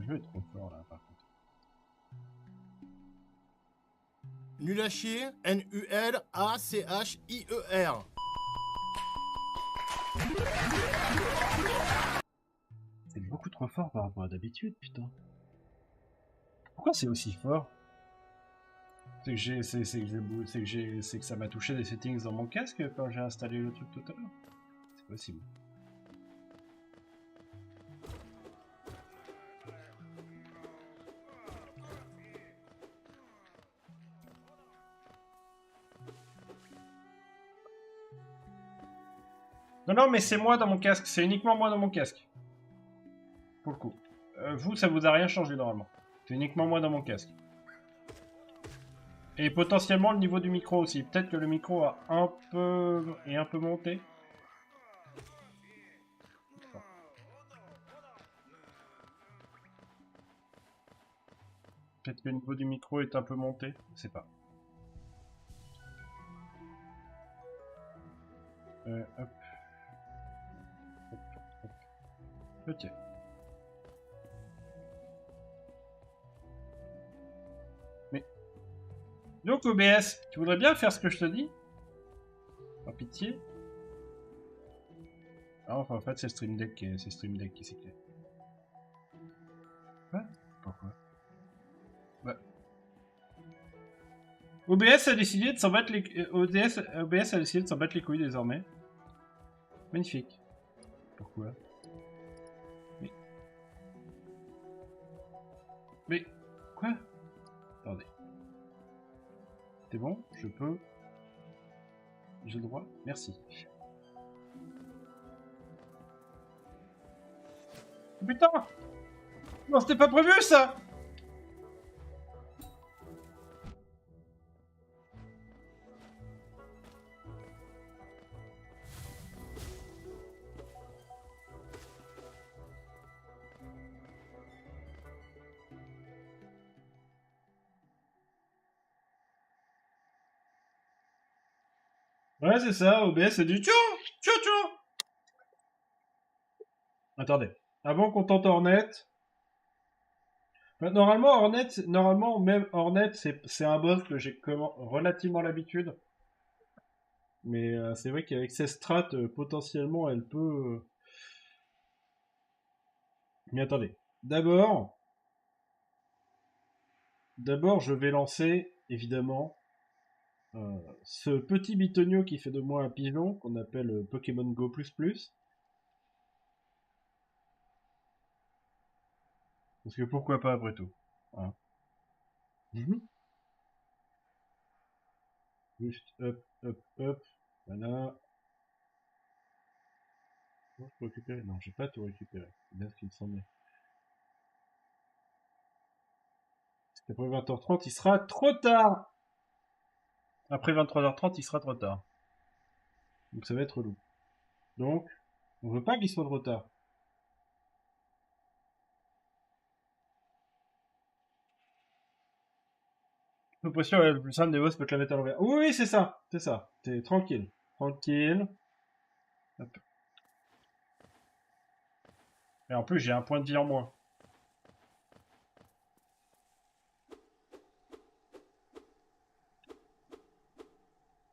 Je vais être trop fort là par contre. Nul à chier, N-U-L-A-C-H-I-E-R. C'est beaucoup trop fort par rapport à d'habitude, putain. Pourquoi c'est aussi fort? C'est que ça m'a touché des settings dans mon casque quand j'ai installé le truc tout à l'heure. C'est possible. Non, non, mais c'est moi dans mon casque. C'est uniquement moi dans mon casque. Pour le coup. Vous, ça vous a rien changé normalement. C'est uniquement moi dans mon casque. Et potentiellement le niveau du micro aussi. Peut-être que le micro a un peu monté. Peut-être que le niveau du micro est un peu monté, je sais pas. Hop. Hop, hop. Ok. Mais... Donc OBS, tu voudrais bien faire ce que je te dis? Par pitié. Ah, enfin, en fait, c'est Stream Deck qui s'est créé. Quoi? Pourquoi? Bah. OBS a décidé de s'en battre les... OBS a décidé de s'en battre les couilles désormais. Magnifique. Pourquoi? Mais... Quoi? Attendez. C'est bon? Je peux... J'ai le droit? Merci. Putain! Non, c'était pas prévu, ça! Ouais, c'est ça, OBS c'est du tiens. Attendez. Avant qu'on tente Hornet. Normalement, même Hornet, c'est un boss que j'ai relativement l'habitude. Mais c'est vrai qu'avec ses strats, potentiellement, elle peut... Mais attendez. D'abord, je vais lancer, évidemment, ce petit bitonio qui fait de moi un pigeon, qu'on appelle Pokémon Go++. Parce que pourquoi pas après tout. Hein. Juste hop, hop, hop. Voilà. Je peux récupérer? Non, j'ai pas tout récupéré. C'est bien ce qu'il me semblait. Parce qu'après 20h30, il sera trop tard. Après 23h30, il sera trop tard. Donc ça va être relou. Donc, on veut pas qu'il soit trop tard. Le potion le plus simple des boss peut te la mettre à l'envers. Oui, oui, c'est ça. C'est ça. T'es tranquille. Tranquille. Hop. Et en plus, j'ai un point de vie en moins.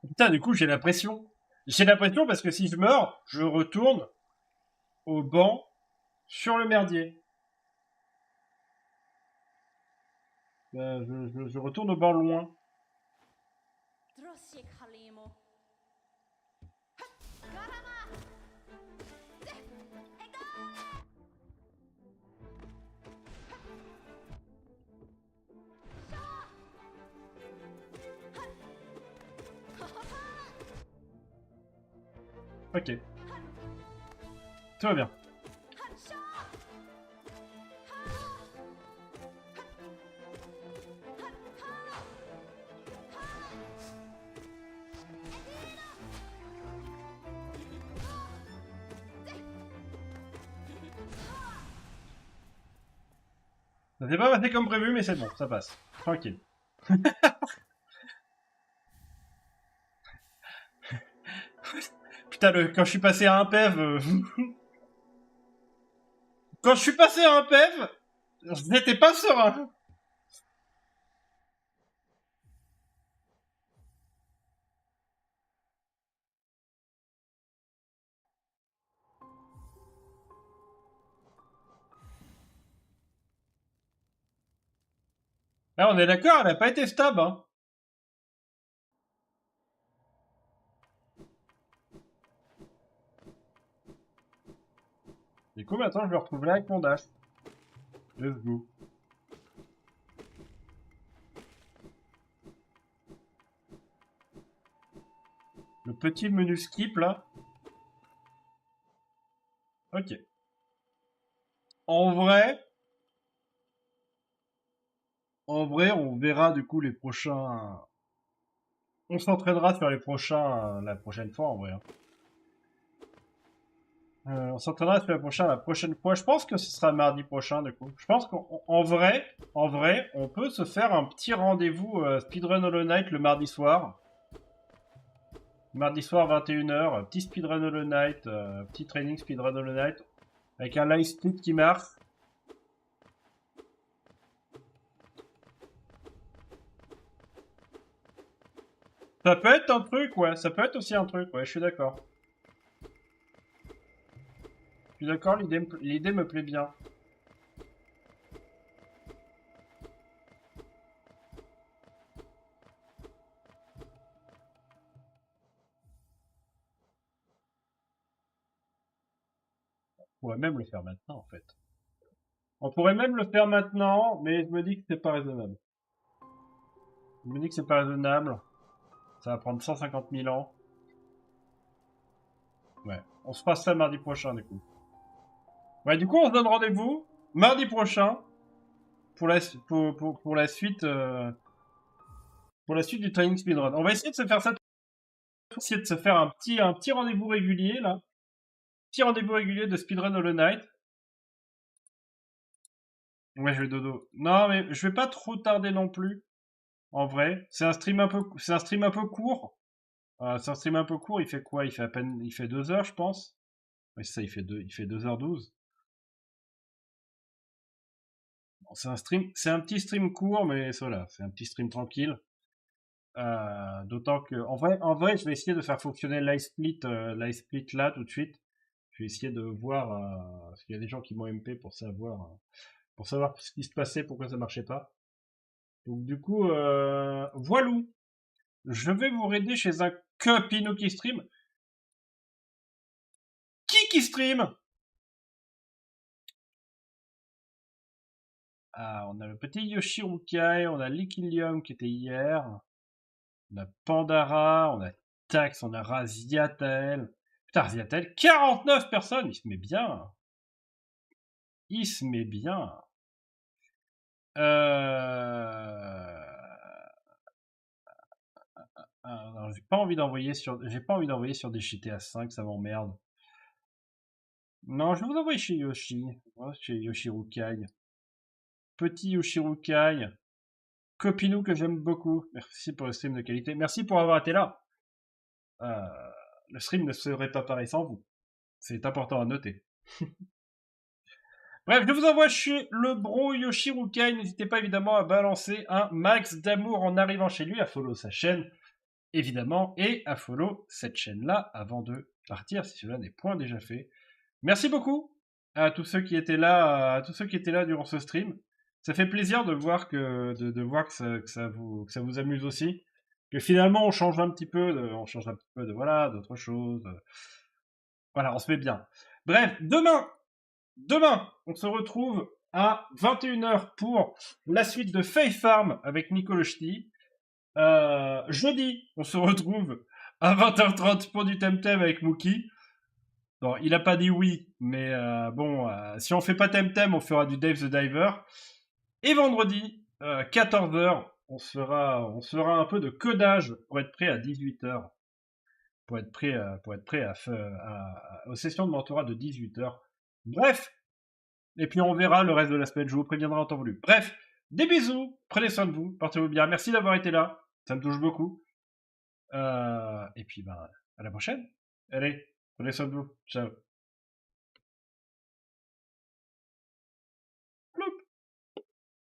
Putain, du coup, j'ai l'impression. J'ai l'impression parce que si je meurs, je retourne au banc sur le merdier. Je retourne au banc loin. Ok. Tout va bien. Ça s'est pas passé comme prévu, mais c'est bon, ça passe. Tranquille. Putain, quand je suis passé à un PEV... Quand je suis passé à un PEV, je n'étais pas serein. Là, on est d'accord, elle a pas été stab, hein. Du coup, maintenant, je me retrouve là avec mon dash. Let's go. Le petit menu skip, là. Ok. En vrai, on verra du coup les prochains... On s'entraînera sur les prochains la prochaine fois, en vrai. Hein. On s'entraînera la semaine prochaine, la prochaine fois. Je pense que ce sera mardi prochain, du coup. Je pense qu'en vrai, on peut se faire un petit rendez-vous Speedrun Hollow Knight le mardi soir. Mardi soir, 21h, petit Speedrun Hollow Knight, petit training Speedrun Hollow Knight, avec un live split qui marche. Ça peut être un truc, ouais, ça peut être aussi un truc, ouais, je suis d'accord. Je suis d'accord, l'idée me plaît bien. On pourrait même le faire maintenant, en fait. On pourrait même le faire maintenant, mais je me dis que c'est pas raisonnable. Je me dis que c'est pas raisonnable. Ça va prendre 150 000 ans. Ouais, on se fera ça mardi prochain, du coup. Ouais, du coup, on se donne rendez-vous mardi prochain pour la suite, pour la suite du training speedrun. On va essayer de se faire ça. On va essayer de se faire un petit rendez-vous régulier, là. Petit rendez-vous régulier de speedrun Hollow Knight. Ouais, je vais dodo. Non, mais je vais pas trop tarder non plus. En vrai, c'est un stream un peu court. C'est un stream un peu court. Il fait quoi? Il fait 2 heures, je pense. Oui, ça, il fait 2h12. Bon, c'est un petit stream court, mais voilà, c'est un petit stream tranquille. D'autant que, en vrai, je vais essayer de faire fonctionner l'iSplit là tout de suite. Je vais essayer de voir, parce qu'il y a des gens qui m'ont MP pour savoir ce qui se passait, pourquoi ça marchait pas. Donc du coup, voilou. Je vais vous raider chez un copino qui stream. Qui stream? Ah, on a le petit Yoshirukai, on a Liquilium qui était hier, on a Pandara, on a Tax, on a Raziatel. Putain, Raziatel, 49 personnes, il se met bien. Il se met bien. Non, j'ai pas envie d'envoyer sur des GTA 5, ça m'emmerde. Non, je vais vous envoyer chez Yoshi, chez Yoshirukai. Petit Yoshirukai. Copinou que j'aime beaucoup. Merci pour le stream de qualité. Merci pour avoir été là. Le stream ne serait pas pareil sans vous. C'est important à noter. Bref, je vous envoie chez le bro Yoshirukai. N'hésitez pas évidemment à balancer un max d'amour en arrivant chez lui, à follow sa chaîne, évidemment, et à follow cette chaîne-là avant de partir, si cela n'est point déjà fait. Merci beaucoup à tous ceux qui étaient là, durant ce stream. Ça fait plaisir de voir que ça vous amuse aussi. Que finalement on change un petit peu de voilà, d'autres choses. Voilà, on se met bien. Bref, demain, on se retrouve à 21h pour la suite de Faith Farm avec Nico le Ch'ti. Jeudi, on se retrouve à 20h30 pour du Temtem avec Mookie. Bon, il a pas dit oui, mais si on fait pas Temtem, on fera du Dave the Diver. Et vendredi, 14h, on se fera un peu de codage pour être prêt à 18h. Pour être prêt aux sessions de mentorat de 18h. Bref, et puis on verra le reste de la semaine, je vous préviendrai en temps voulu. Bref, des bisous, prenez soin de vous, portez-vous bien, merci d'avoir été là, ça me touche beaucoup. Et puis à la prochaine. Allez, prenez soin de vous, ciao.